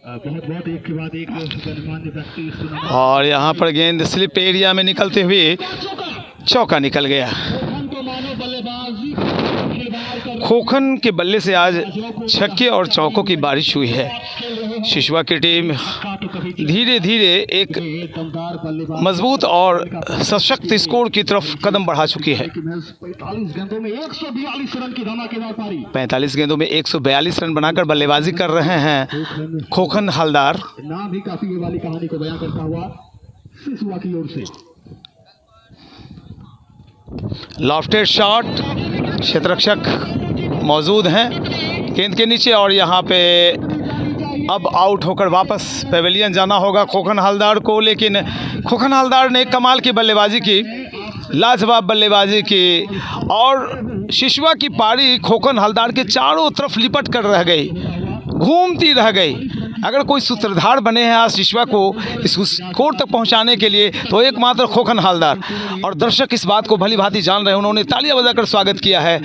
बहुत एक के बाद एक गणमान्य व्यक्ति इस टूर्नामेंट और यहाँ पर गेंद स्लिप एरिया में निकलते हुए चौका निकल गया। खोखन के बल्ले से आज छक्के और चौकों की बारिश हुई है। शिशुआ की टीम धीरे धीरे एक दमदार बल्लेबाज मजबूत और सशक्त स्कोर की तरफ कदम बढ़ा चुकी है। 45 गेंदों में 142 रन की धमाकेदार पारी। 45 गेंदों में 142 रन बनाकर बल्लेबाजी कर रहे हैं खोखन हलदार। नाम भी काफी ये वाली कहानी को बयां करता हुआ सिसुआ की ओर से। लॉफ्टेड शॉट, क्षेत्ररक्षक मौजूद हैं गेंद के नीचे और यहाँ पे अब आउट होकर वापस पेवेलियन जाना होगा खोखन हलदार को। लेकिन खोखन हलदार ने कमाल की बल्लेबाजी की, लाजवाब बल्लेबाजी की और शिशुआ की पारी खोखन हलदार के चारों तरफ लिपट कर रह गई, घूमती रह गई। अगर कोई सूत्रधार बने हैं आज शिशुआ को इस स्कोर तक पहुंचाने के लिए तो एकमात्र खोखन हलदार, और दर्शक इस बात को भली भांति जान रहे हैं। उन्होंने तालियां बजाकर स्वागत किया है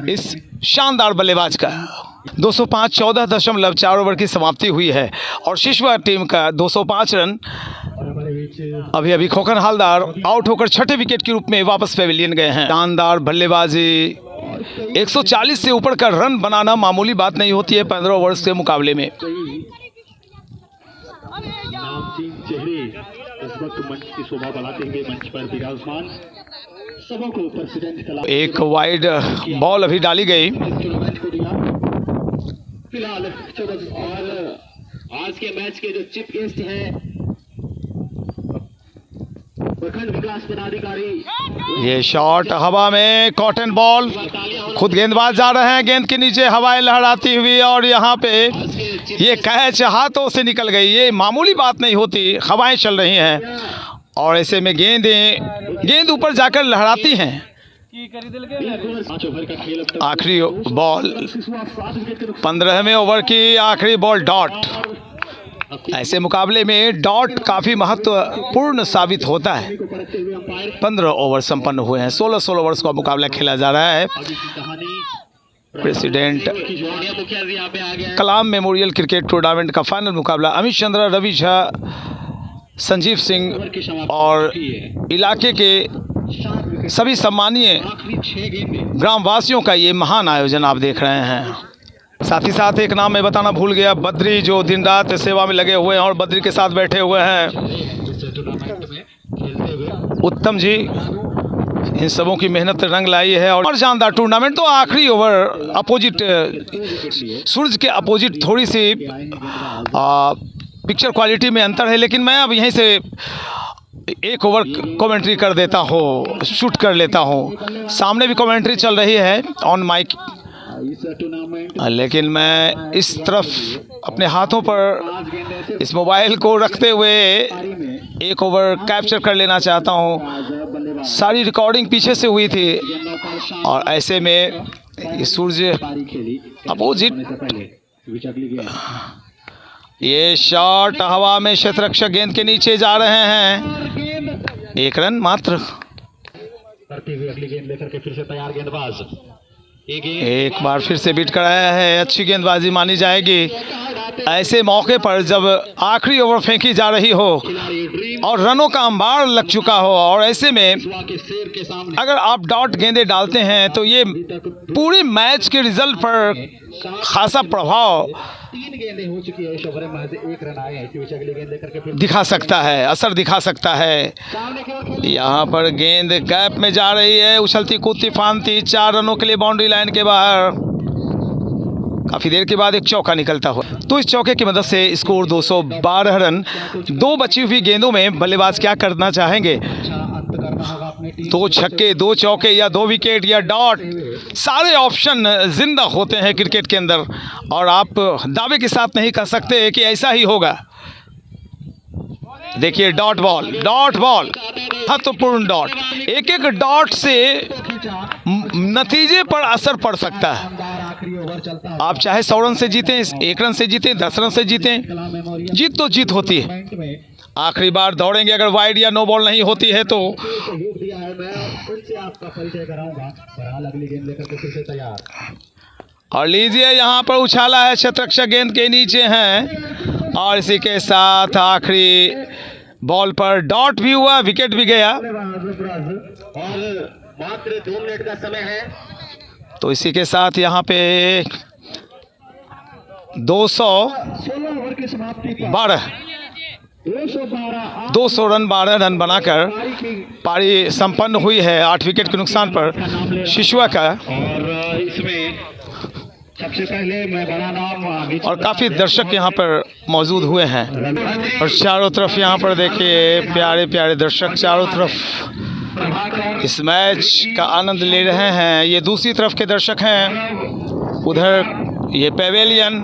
इस शानदार बल्लेबाज का। 205 14.4 ओवर की समाप्ति हुई है और शिशुआ टीम का 205 रन। अभी अभी खोखन हलदार आउट होकर छठे विकेट के रूप में वापस पेविलियन गए हैं। शानदार बल्लेबाजी, 140 से ऊपर का रन बनाना मामूली बात नहीं होती है 15 ओवर्स के मुकाबले में। नामचीन चेहरे इस वक्त मंच की शोभा बढ़ाते हुए मंच पर विराजमान। सबों को प्रेसिडेंट कला एक वाइड बॉल अभी डाली गई। टूर्नामेंट को दिया फिलहाल। और आज के मैच के जो चीफ गेस्ट हैं प्रखंड विकास पदाधिकारी। ये शॉट हवा में, कॉटन बॉल, खुद गेंदबाज जा रहे हैं गेंद के नीचे, हवाएं लहराती हुई और यहाँ पे ये कैच हाथों से निकल गई। ये मामूली बात नहीं होती, हवाएं चल रही हैं और ऐसे में गेंद ऊपर जाकर लहराती हैं। आखिरी बॉल 15वें ओवर की आखिरी बॉल डॉट। ऐसे मुकाबले में डॉट काफ़ी महत्वपूर्ण साबित होता है। 15 ओवर संपन्न हुए हैं, 16 ओवर्स का मुकाबला खेला जा रहा है। प्रेसिडेंट कलाम मेमोरियल क्रिकेट टूर्नामेंट का फाइनल मुकाबला अमित चंद्रा, रवि झा, संजीव सिंह और इलाके के सभी सम्मानीय ग्रामवासियों का ये महान आयोजन आप देख रहे हैं। साथ ही साथ एक नाम मैं बताना भूल गया, बद्री जो दिन रात सेवा में लगे हुए हैं और बद्री के साथ बैठे हुए हैं उत्तम जी। इन सबों की मेहनत रंग लाई है और शानदार टूर्नामेंट। तो आखिरी ओवर अपोजिट सूरज के अपोजिट थोड़ी सी पिक्चर क्वालिटी में अंतर है, लेकिन मैं अब यहीं से एक ओवर कमेंट्री कर देता हूँ, शूट कर लेता हूँ। सामने भी कमेंट्री चल रही है ऑन माइक, लेकिन मैं इस तरफ अपने हाथों पर इस मोबाइल को रखते हुए एक ओवर कैप्चर कर लेना चाहता हूँ। सारी रिकॉर्डिंग पीछे से हुई थी और ऐसे में ये सूर्य अपोजिट, ये शॉट हवा में, क्षेत्ररक्षक गेंद के नीचे जा रहे हैं। 1 रन मात्र। करते हुए अगली गेंद लेकर के फिर से तैयार गेंदबाज। एक बार फिर से बीट कराया है, अच्छी गेंदबाजी मानी जाएगी। ऐसे मौके पर जब आखिरी ओवर फेंकी जा रही हो और रनों का अंबार लग चुका हो और ऐसे में अगर आप डॉट गेंदें डालते हैं तो ये पूरे मैच के रिजल्ट पर खासा प्रभाव 3 गेंदें हो चुकी है इस ओवर में, महज 1 रन आए हैं। अगली गेंद लेकर के फिर दिखा सकता है, असर दिखा सकता है। यहाँ पर गेंद गैप में जा रही है, उछलती कूदती फांदती, 4 रनों के लिए बाउंड्री लाइन के बाहर। काफ़ी देर के बाद एक चौका निकलता हुआ, तो इस चौके की मदद से स्कोर 212 रन। 2 बची हुई गेंदों में बल्लेबाज क्या करना चाहेंगे? 2 छक्के, 2 चौके या 2 विकेट या डॉट, सारे ऑप्शन जिंदा होते हैं क्रिकेट के अंदर और आप दावे के साथ नहीं कह सकते कि ऐसा ही होगा। देखिए डॉट बॉल, महत्वपूर्ण डॉट। एक एक डॉट से नतीजे पर असर पड़ सकता है। आप चाहे 100 रन से जीतें, 1 रन से जीतें, 10 रन से जीतें, जीत तो जीत होती है। आखिरी बार दौड़ेंगे, अगर वाइड या नो बॉल नहीं होती है तो और लीजिए यहाँ पर उछाला है, शतरक्षक गेंद के नीचे हैं और इसी के साथ आखिरी बॉल पर डॉट भी हुआ, विकेट भी गया। और मात्र 2 मिनट का समय है। तो इसी के साथ यहाँ पे 200 रन 12 रन बनाकर पारी संपन्न हुई है 8 विकेट के नुकसान पर शिशुआ का। और इसमें सबसे पहले मैं बड़ा नाम और काफ़ी दर्शक यहाँ पर मौजूद हुए हैं और चारों तरफ यहाँ पर देखिए प्यारे प्यारे दर्शक चारों तरफ इस मैच का आनंद ले रहे हैं। ये दूसरी तरफ के दर्शक हैं, उधर ये पेवेलियन,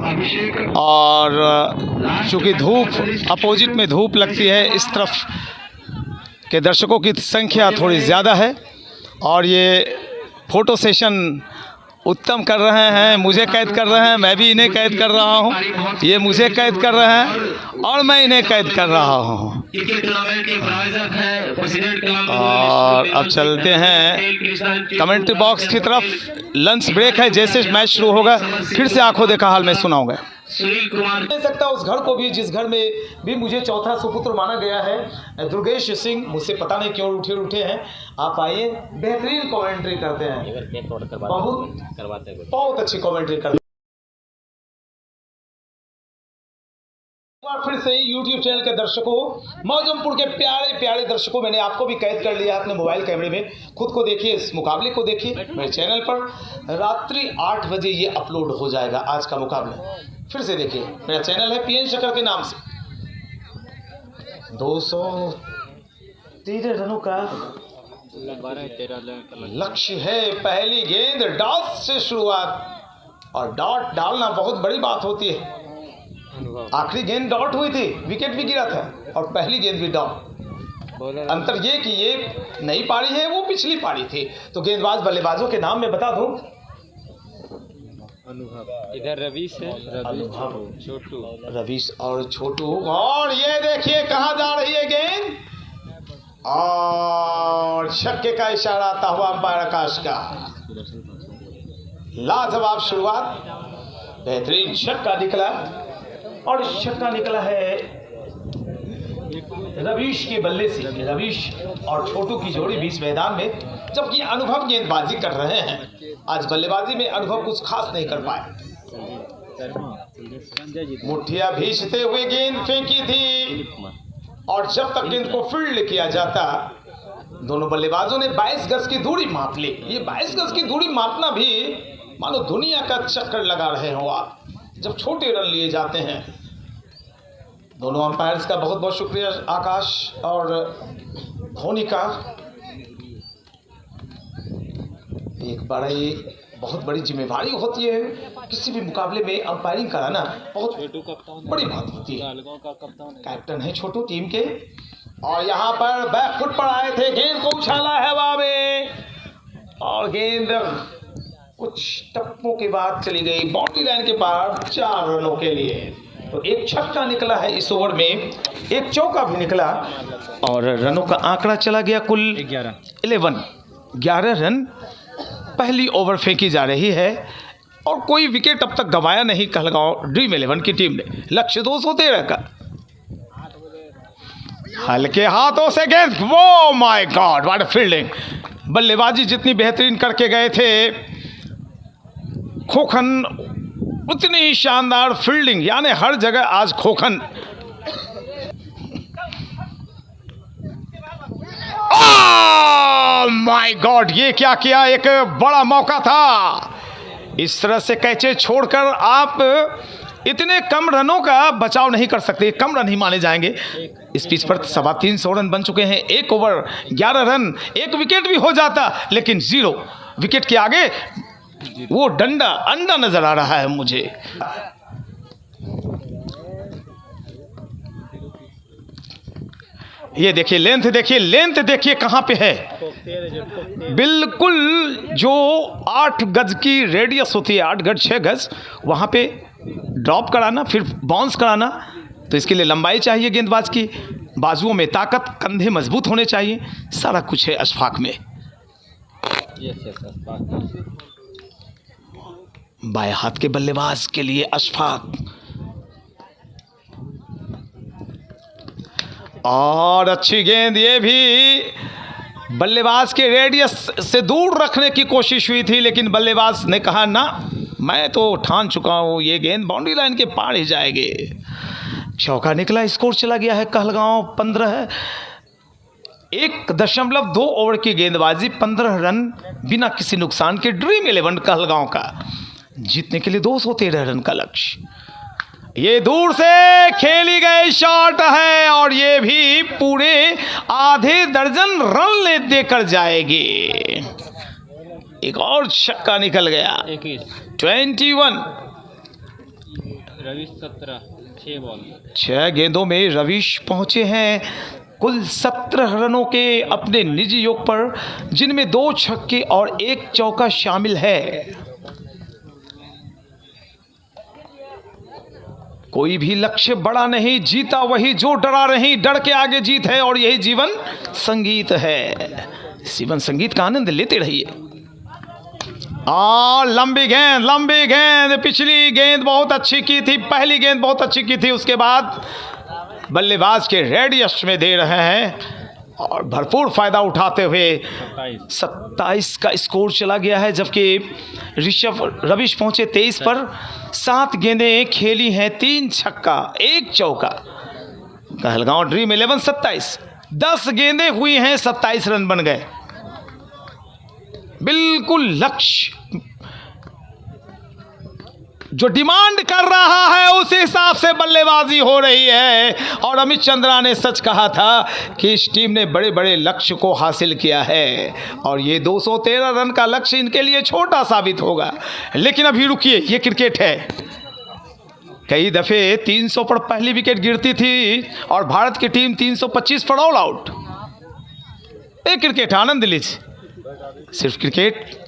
और चूँकि धूप अपोजिट में धूप लगती है, इस तरफ के दर्शकों की संख्या थोड़ी ज़्यादा है। और ये फ़ोटो सेशन उत्तम कर रहे हैं, मुझे कैद कर रहे हैं, मैं भी इन्हें कैद कर रहा हूं, ये मुझे कैद कर रहे हैं और मैं इन्हें कैद कर रहा हूं। और अब चलते हैं कमेंट्री बॉक्स की तरफ। लंच ब्रेक है, जैसे मैच शुरू होगा फिर से आंखों देखा हाल मैं सुनाऊंगा। सुनील कुमार दे सकता उस घर को भी जिस घर में भी मुझे चौथा सुपुत्र माना गया है। दुर्गेश सिंह मुझसे पता नहीं क्यों उठे हैं। आप आइए, बेहतरीन कमेंट्री करते हैं, बहुत अच्छी कमेंट्री करते हैं। फिर से यूट्यूब चैनल के दर्शकों, मौजमपुर के प्यारे प्यारे दर्शकों, मैंने आपको भी कैद कर लिया अपने मोबाइल कैमरे में। खुद को देखिए, इस मुकाबले को देखिए मेरे चैनल पर। रात्रि 8 बजे ये अपलोड हो जाएगा आज का मुकाबला। फिर से देखिए, मेरा चैनल है पीएन शकर के नाम से। 213 रनों का लक्ष्य है। पहली गेंद डॉट से शुरुआत, और डॉट डालना बहुत बड़ी बात होती है। आखिरी गेंद डॉट हुई थी, विकेट भी गिरा था, और पहली गेंद भी डॉट। अंतर ये कि ये नई पारी है, वो पिछली पारी थी। तो गेंदबाज बल्लेबाजों के नाम मैं बता दूं। इधर रवीश है, छोटू, रवीश और छोटू। और ये देखिए कहाँ जा रही है गेंद, और छक्के का इशारा आता हुआ अंपायर आकाश का। लाजवाब शुरुआत, बेहतरीन छक्का निकला, और छक्का निकला है रवीश के बल्ले से। रवीश और छोटू की जोड़ी बीच मैदान में, जबकि अनुभव गेंदबाजी कर रहे हैं। आज बल्लेबाजी में अनुभव कुछ खास नहीं कर पाए। मुठ्ठियां भींचते हुए गेंद फेंकी थी, और जब तक गेंद को फील्ड किया जाता, दोनों बल्लेबाजों ने 22 गज की दूरी माप ली। ये 22 गज की दूरी मापना भी मानो दुनिया का चक्कर लगा रहे हो आप, जब छोटे रन लिए जाते हैं। दोनों अंपायर्स का बहुत बहुत शुक्रिया, आकाश और धोनी का। एक बहुत बड़ी जिम्मेवारी होती है किसी भी मुकाबले में अंपायरिंग कराना, बहुत बड़ी बात होती है। कैप्टन है छोटू टीम के, और यहाँ पर बैक फुट पर आए थे, गेंद को उछाला है हवा में, और गेंद कुछ टप्पों के बाद चली गई बाउंड्री लाइन के पार 4 रनों के लिए। तो एक छक्का निकला है इस ओवर में, एक चौका भी निकला, और रनों का आंकड़ा चला गया कुल 11 रन पहली ओवर फेंकी जा रही है, और कोई विकेट अब तक गंवाया नहीं कहलगांव ड्रीम 11 की टीम ने। लक्ष्य 213 का। हल्के हाथों से गेंद, वो my god what a fielding. बल्लेबाजी जितनी बेहतरीन करके गए थे खोखन, उतनी ही शानदार फील्डिंग, यानी हर जगह आज खोखन। ओह माय गॉड, ये क्या किया, एक बड़ा मौका था। इस तरह से कैचे छोड़कर आप इतने कम रनों का बचाव नहीं कर सकते, कम रन ही माने जाएंगे। इस पिच पर 350 रन बन चुके हैं, 1 ओवर 11 रन, 1 विकेट भी हो जाता, लेकिन 0 विकेट के आगे वो डंडा अंडा नजर आ रहा है मुझे। ये देखिए लेंथ देखिए कहाँ पे है। बिल्कुल जो 8 गज की रेडियस होती है, 8 गज 6 गज, वहाँ पे ड्रॉप कराना फिर बाउंस कराना, तो इसके लिए लंबाई चाहिए गेंदबाज की, बाजुओं में ताकत, कंधे मजबूत होने चाहिए, सारा कुछ है अशफाक में। बाएं हाथ के बल्लेबाज के लिए अशफाक, और अच्छी गेंद, ये भी बल्लेबाज के रेडियस से दूर रखने की कोशिश हुई थी, लेकिन बल्लेबाज ने कहा ना, मैं तो ठान चुका हूं ये गेंद बाउंड्री लाइन के पार ही जाएगी। चौका निकला, स्कोर चला गया है कहलगांव 15 है। 1.2 ओवर की गेंदबाजी, 15 रन बिना किसी नुकसान के। ड्रीम 11 कहलगांव का जीतने के लिए 213 रन का लक्ष्य। ये दूर से खेली गई शॉट है और ये भी पूरे आधे दर्जन रन देकर जाएगी। एक और छक्का निकल गया। 21 रवीश 17 6 बॉल 6 गेंदों में रवीश पहुंचे हैं कुल 17 रनों के अपने निजी योग पर, जिनमें 2 छक्के और 1 चौका शामिल है। कोई भी लक्ष्य बड़ा नहीं, जीता वही जो डरा नहीं, डर के आगे जीत है और यही जीवन संगीत है। जीवन संगीत का आनंद लेते रहिए। और लंबी गेंद, पिछली गेंद बहुत अच्छी की थी, पहली गेंद बहुत अच्छी की थी, उसके बाद बल्लेबाज के रेडियस में दे रहे हैं और भरपूर फायदा उठाते हुए 27 का स्कोर चला गया है, जबकि रवीश पहुंचे 23 पर। 7 गेंदें खेली हैं, 3 छक्का 1 चौका। कहलगांव ड्रीम 11 27, 10 गेंदें हुई हैं, 27 रन बन गए। बिल्कुल लक्ष्य जो डिमांड कर रहा है उस हिसाब से बल्लेबाजी हो रही है। और अमित चंद्रा ने सच कहा था कि इस टीम ने बड़े बड़े लक्ष्य को हासिल किया है और ये 213 रन का लक्ष्य इनके लिए छोटा साबित होगा। लेकिन अभी रुकिए, ये क्रिकेट है। कई दफे 300 पर पहली विकेट गिरती थी और भारत की टीम 325 पर ऑल आउट। एक क्रिकेट आनंद लीजिए। सिर्फ क्रिकेट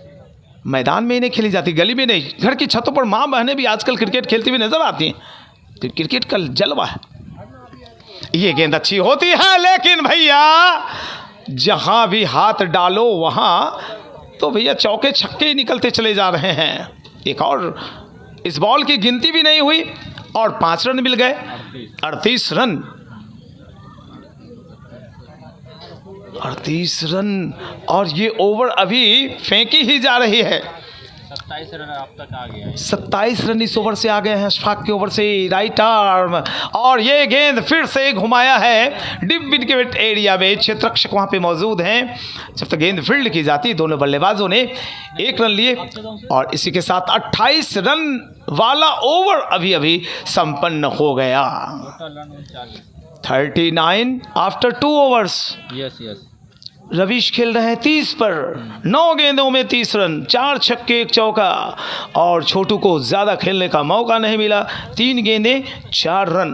मैदान में ही नहीं खेली जाती, गली में नहीं, घर की छतों पर माँ बहनें भी आजकल क्रिकेट खेलती हुई नजर आती हैं। तो क्रिकेट का जलवा है। ये गेंद अच्छी होती है, लेकिन भैया जहां भी हाथ डालो वहां तो भैया चौके छक्के ही निकलते चले जा रहे हैं। एक और इस बॉल की गिनती भी नहीं हुई और 5 रन मिल गए। 38 रन 38 रन और ये ओवर अभी फेंकी ही जा रही है। 27 रन अब तक आ गया है। 27 रन इस ओवर से आ गए हैं, अशफाक के ओवर से। राइट आर्म और ये गेंद फिर से घुमाया है डिप विकेट एरिया में। क्षेत्ररक्षक वहां पे मौजूद हैं। जब तक गेंद फील्ड की जाती, दोनों बल्लेबाजों ने 1 रन लिए और इसी के साथ 28 रन वाला ओवर अभी अभी संपन्न हो गया। 39 after 2 overs. Yes yes. Ravish खेल रहे हैं 30 पर, 9 गेंदों में 30 रन, 4 छक्के 1 चौका। और छोटू को ज़्यादा खेलने का मौका नहीं मिला, 3 गेंदें 4 रन।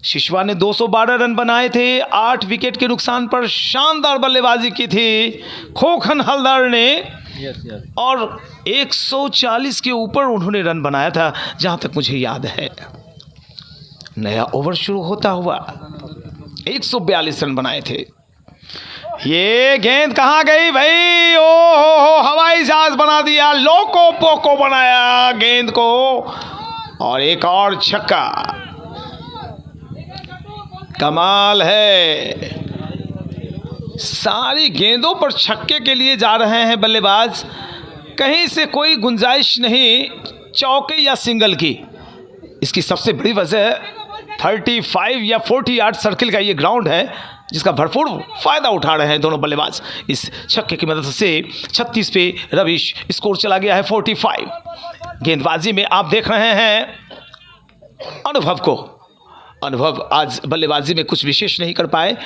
शिशवा ने 212 रन बनाए थे, 8 विकेट के नुकसान पर शानदार बल्लेबाजी की थी खोखन हलदर ने। Yes yes. और 140 के ऊपर उन्होंने रन बनाया था, जहाँ तक मुझे याद है। नया ओवर शुरू होता हुआ 142 रन बनाए थे। ये गेंद कहाँ गई भाई? ओ हवाई जहाज बना दिया, लोको पोको बनाया गेंद को और एक और छक्का। कमाल है, सारी गेंदों पर छक्के के लिए जा रहे हैं बल्लेबाज। कहीं से कोई गुंजाइश नहीं चौके या सिंगल की। इसकी सबसे बड़ी वजह 35 या 40 यार्ड सर्किल का ये ग्राउंड है, जिसका भरपूर फायदा उठा रहे हैं दोनों बल्लेबाज। इस छक्के की मदद से 36 पे रवीश, स्कोर चला गया है 45। गेंदबाजी में आप देख रहे हैं अनुभव को। अनुभव आज बल्लेबाजी में कुछ विशेष नहीं कर पाए।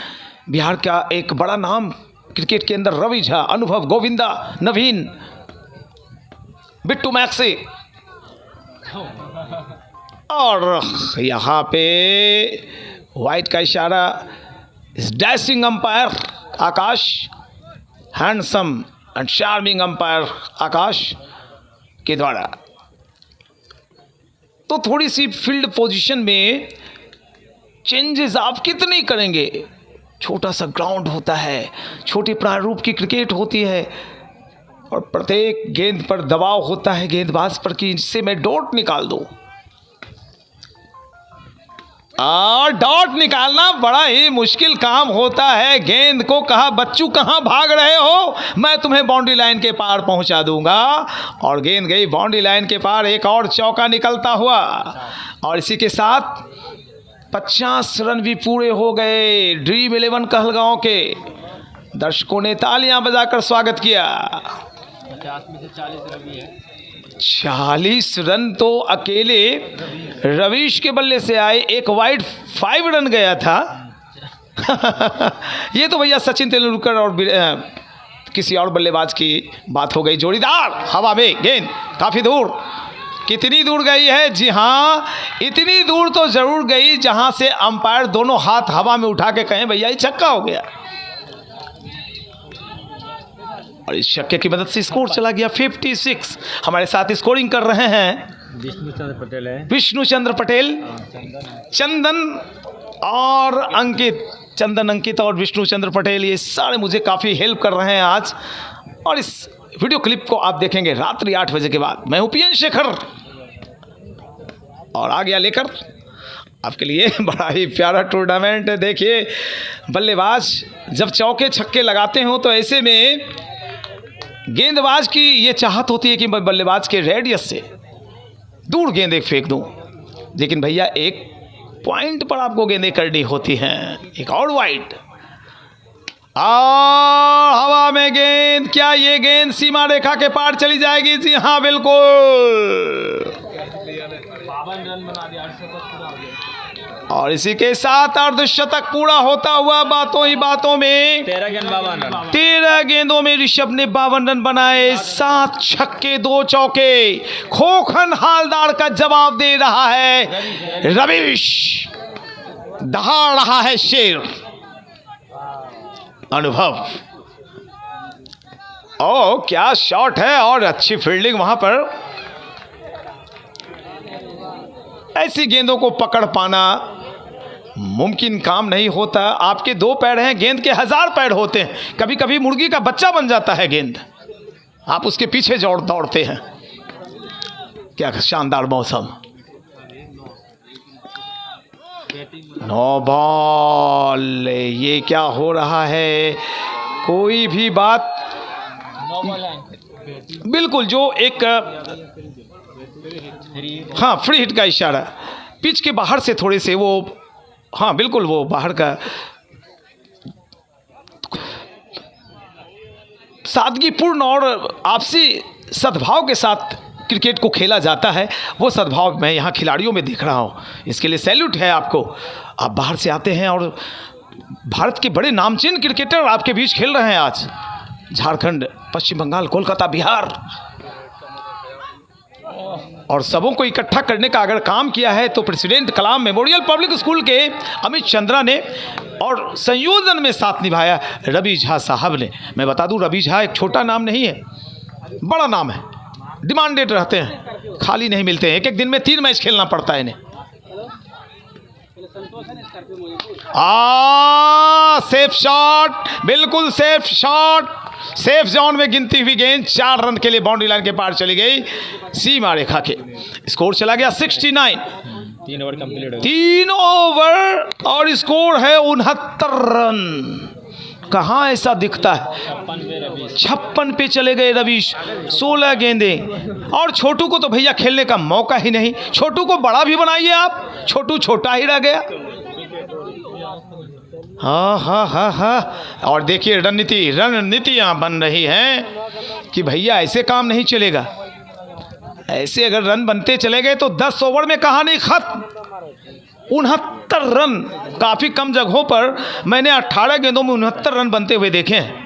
बिहार का एक बड़ा नाम क्रिकेट के अंदर रवि झा, अनुभव, गोविंदा, नवीन, बिट्टू मैक्सी। और यहाँ पे वाइट का इशारा, इस dashing umpire Akash, handsome and charming umpire Akash के द्वारा। तो थोड़ी सी फील्ड पोजीशन में चेंजेस आप कितने करेंगे? छोटा सा ग्राउंड होता है, छोटे प्रारूप की क्रिकेट होती है और प्रत्येक गेंद पर दबाव होता है गेंदबाज पर कि इससे मैं डॉट निकाल दूं। और डॉट निकालना बड़ा ही मुश्किल काम होता है। गेंद को कहा बच्चू कहाँ भाग रहे हो, मैं तुम्हें बाउंड्री लाइन के पार पहुंचा दूंगा। और गेंद गई बाउंड्री लाइन के पार, एक और चौका निकलता हुआ और इसी के साथ 50 रन भी पूरे हो गए ड्रीम 11 कहलगांव के। दर्शकों ने तालियां बजाकर स्वागत किया। 50 में से 40 रवि है। 40 रन तो अकेले रवीश के बल्ले से आए, एक वाइड 5 रन गया था। ये तो भैया सचिन तेंदुलकर और किसी और बल्लेबाज की बात हो गई। जोड़ीदार हवा में गेंद काफ़ी दूर, कितनी दूर गई है? जी हाँ, इतनी दूर तो ज़रूर गई जहाँ से अंपायर दोनों हाथ हवा में उठा के कहें भैया ये छक्का हो गया। और इस छक्के की मदद से स्कोर चला गया 56। हमारे साथ स्कोरिंग कर रहे हैं विष्णु चंद्र पटेल है। विष्णु चंद्र पटेल, चंदन और अंकित। चंदन, अंकित और विष्णु चंद्र पटेल ये सारे मुझे काफ़ी हेल्प कर रहे हैं आज। और इस वीडियो क्लिप को आप देखेंगे रात्रि 8 बजे के बाद। मैं हूँ पीएन शेखर और आ गया लेकर आपके लिए बड़ा ही प्यारा टूर्नामेंट। देखिए बल्लेबाज जब चौके छक्के लगाते हो तो ऐसे में गेंदबाज की ये चाहत होती है कि मैं बल्लेबाज के रेडियस से दूर गेंदें फेंक दूं, लेकिन भैया एक पॉइंट पर आपको गेंदें करनी होती हैं। एक और वाइड और हवा में गेंद, क्या ये गेंद सीमा रेखा के पार चली जाएगी? जी हाँ बिल्कुल। 52 रन बना दिया, 8 पूरा हो गया। और इसी के साथ अर्धशतक पूरा होता हुआ बातों ही बातों में 13 गेंद 52 रन। 13 गेंदों में ऋषभ ने 52 रन बनाए, 7 छक्के 2 चौके। खोखन हालदार का जवाब दे रहा है रवीश, दहाड़ रहा है शेर। अनुभव, ओ क्या शॉट है और अच्छी फील्डिंग वहां पर। ऐसी गेंदों को पकड़ पाना मुमकिन काम नहीं होता। आपके 2 पैर हैं, गेंद के 1000 पैर होते हैं। कभी कभी मुर्गी का बच्चा बन जाता है गेंद, आप उसके पीछे दौड़ते हैं। क्या शानदार मौसम। 9 बॉल, ये क्या हो रहा है? कोई भी बात बिल्कुल जो एक हाँ फ्री हिट का इशारा, पिच के बाहर से थोड़े से वो, हाँ बिल्कुल वो बाहर का। सादगीपूर्ण और आपसी सद्भाव के साथ क्रिकेट को खेला जाता है, वो सद्भाव मैं यहाँ खिलाड़ियों में देख रहा हूँ। इसके लिए सैल्यूट है आपको। आप बाहर से आते हैं और भारत के बड़े नामचीन क्रिकेटर आपके बीच खेल रहे हैं आज। झारखंड, पश्चिम बंगाल, कोलकाता, बिहार, और सबों को इकट्ठा करने का अगर काम किया है तो प्रेसिडेंट कलाम मेमोरियल पब्लिक स्कूल के अमित चंद्रा ने, और संयोजन में साथ निभाया रवि झा साहब ने। मैं बता दूं रवि झा एक छोटा नाम नहीं है, बड़ा नाम है। डिमांडेड रहते हैं, खाली नहीं मिलते हैं। एक दिन में 3 मैच खेलना पड़ता है इन्हें। सेफ शॉट, बिल्कुल सेफ शॉट, सेफ जोन में गिनती हुई गेंद 4 रन के लिए बाउंड्री लाइन के पार चली गई सीमा रेखा के। स्कोर चला गया 69। 3 ओवर कंप्लीट हो गए। 3 ओवर और स्कोर है 69 रन। कहाँ ऐसा दिखता है? 56 पे चले गए रवीश, 16 गेंदें। और छोटू को तो भैया खेलने का मौका ही नहीं। छोटू को बड़ा भी बनाइए आप, छोटू छोटा ही रह गया। हाँ हाँ हाँ हाँ। और देखिए रणनीतियाँ बन रही हैं कि भैया ऐसे काम नहीं चलेगा। ऐसे अगर रन बनते चले गए तो 10 ओवर में कहानी खत्म। 69 रन, काफ़ी कम जगहों पर मैंने 18 गेंदों में 69 रन बनते हुए देखे हैं।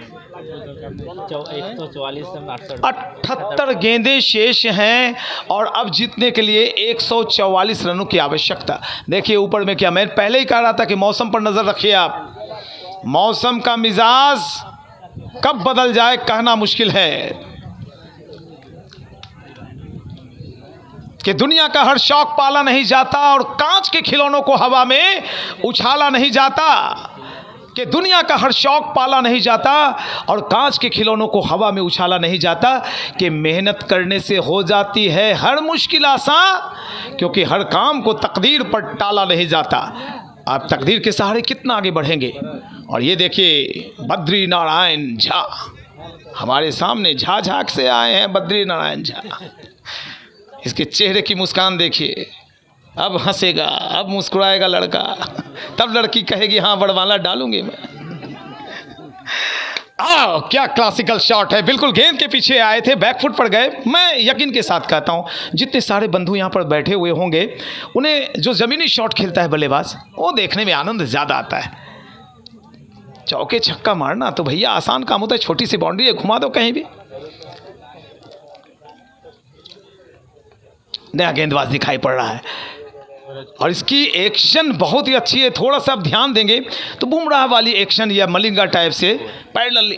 78 गेंदें शेष हैं और अब जीतने के लिए 144 रनों की आवश्यकता। देखिए ऊपर में क्या, मैं पहले ही कह रहा था कि मौसम पर नज़र रखिए आप। मौसम का मिजाज कब बदल जाए कहना मुश्किल है कि दुनिया का हर शौक पाला नहीं जाता और कांच के खिलौनों को हवा में उछाला नहीं जाता, कि दुनिया का हर शौक पाला नहीं जाता और कांच के खिलौनों को हवा में उछाला नहीं जाता, कि मेहनत करने से हो जाती है हर मुश्किल आसान, क्योंकि हर काम को तकदीर पर टाला नहीं जाता। आप तकदीर के सहारे कितना आगे बढ़ेंगे। और ये देखिए बद्री नारायण झा हमारे सामने झाझाक से आए हैं। बद्री नारायण झा, इसके चेहरे की मुस्कान देखिए, अब हंसेगा, अब मुस्कुराएगा लड़का, तब लड़की कहेगी हाँ बड़वाला डालूंगी मैं। क्या क्लासिकल शॉट है, बिल्कुल गेंद के पीछे आए थे, बैकफुट पर गए। मैं यकीन के साथ कहता हूँ जितने सारे बंधु यहाँ पर बैठे हुए होंगे, उन्हें जो ज़मीनी शॉट खेलता है बल्लेबाज, वो देखने में आनंद ज़्यादा आता है। चौके छक्का मारना तो भैया आसान काम होता है, छोटी सी बाउंड्री है, घुमा दो कहीं भी। नया गेंदबाज दिखाई पड़ रहा है और इसकी एक्शन बहुत ही अच्छी है। थोड़ा सा आप ध्यान देंगे तो बुमराह वाली एक्शन या मलिंगा टाइप से पैरेलल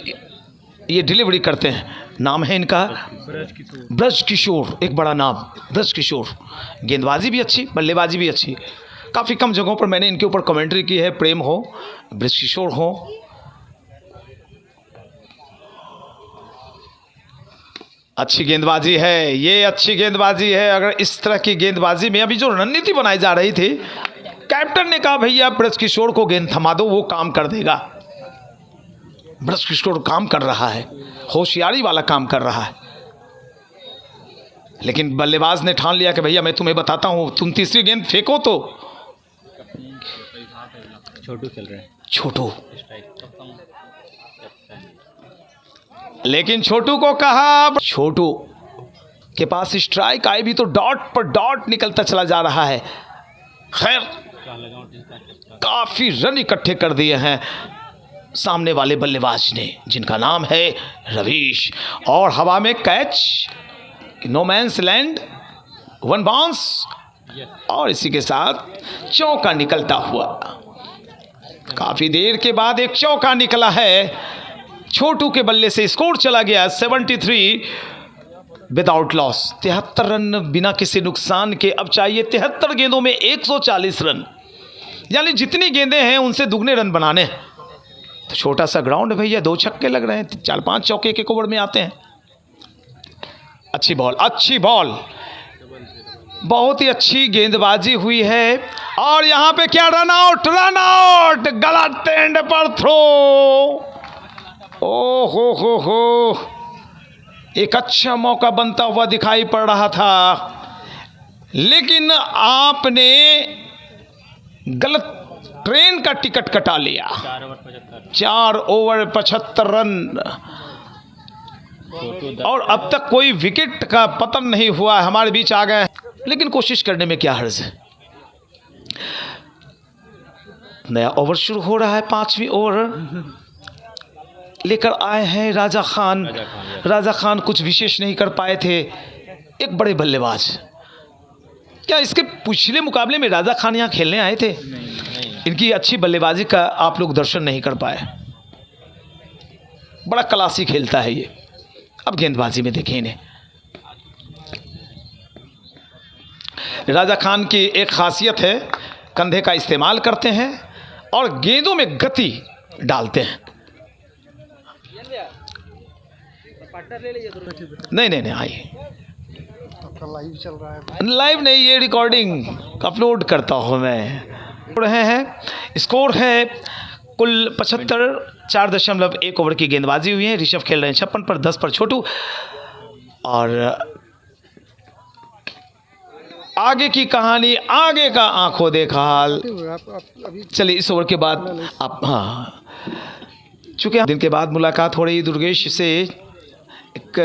ये डिलीवरी करते हैं। नाम है इनका ब्रज किशोर, एक बड़ा नाम ब्रज किशोर। गेंदबाजी भी अच्छी, बल्लेबाजी भी अच्छी। काफ़ी कम जगहों पर मैंने इनके ऊपर कमेंट्री की है। प्रेम हो, ब्रज किशोर हो, अच्छी गेंदबाजी है, ये अच्छी गेंदबाजी है। अगर इस तरह की गेंदबाजी में अभी जो रणनीति बनाई जा रही थी, कैप्टन ने कहा भैया ब्रज किशोर को गेंद थमा दो, वो काम कर देगा। ब्रज किशोर काम कर रहा है, होशियारी वाला काम कर रहा है, लेकिन बल्लेबाज ने ठान लिया कि भैया मैं तुम्हें बताता हूं, तुम तीसरी गेंद फेंको तो। छोटू चल रहे हैं, छोटू, लेकिन छोटू को कहा, छोटू के पास स्ट्राइक आई भी तो डॉट पर डॉट निकलता चला जा रहा है। खैर काफी रन इकट्ठे कर दिए हैं सामने वाले बल्लेबाज ने, जिनका नाम है रवीश। और हवा में catch, no man's land, one bounce, और इसी के साथ चौका निकलता हुआ। काफी देर के बाद एक चौका निकला है। छोटू के बल्ले से स्कोर चला गया 73 विदाउट लॉस। 73 रन बिना किसी नुकसान के। अब चाहिए 73 गेंदों में 140 रन, यानी जितनी गेंदें हैं उनसे दुगने रन बनाने। तो छोटा सा ग्राउंड है भैया, 2 छक्के लग रहे हैं, 4-5 चौके के ओवर में आते हैं। अच्छी बॉल, अच्छी बॉल, बहुत ही अच्छी गेंदबाजी हुई है। और यहाँ पे क्या रन आउट, रन आउट, गलत एंड पर थ्रो। ओ हो, एक अच्छा मौका बनता हुआ दिखाई पड़ रहा था, लेकिन आपने गलत ट्रेन का टिकट कटा लिया। 4 ओवर 75 रन, और अब तक कोई विकेट का पतन नहीं हुआ। हमारे बीच आ गए, लेकिन कोशिश करने में क्या हर्ज है। नया ओवर शुरू हो रहा है, 5वीं ओवर लेकर आए हैं राजा खान। राजा खान कुछ विशेष नहीं कर पाए थे, एक बड़े बल्लेबाज। क्या इसके पिछले मुकाबले में राजा खान यहाँ खेलने आए थे? इनकी अच्छी बल्लेबाजी का आप लोग दर्शन नहीं कर पाए। बड़ा क्लासी खेलता है ये। अब गेंदबाजी में देखें इन्हें। राजा खान की एक खासियत है, कंधे का इस्तेमाल करते हैं और गेंदों में गति डालते हैं। नहीं आइए, लाइव चल रहा है। लाइव नहीं, ये रिकॉर्डिंग अपलोड करता हूँ मैं। रहे हैं, स्कोर है कुल 75, 4.1 ओवर की गेंदबाजी हुई है। ऋषभ खेल रहे हैं 56 पर, 10 पर छोटू। और आगे की कहानी, आगे का आंखों देखा हाल। चलिए इस ओवर के बाद आप, हाँ, चूँकि दिन के बाद मुलाकात हो रही दुर्गेश से, एक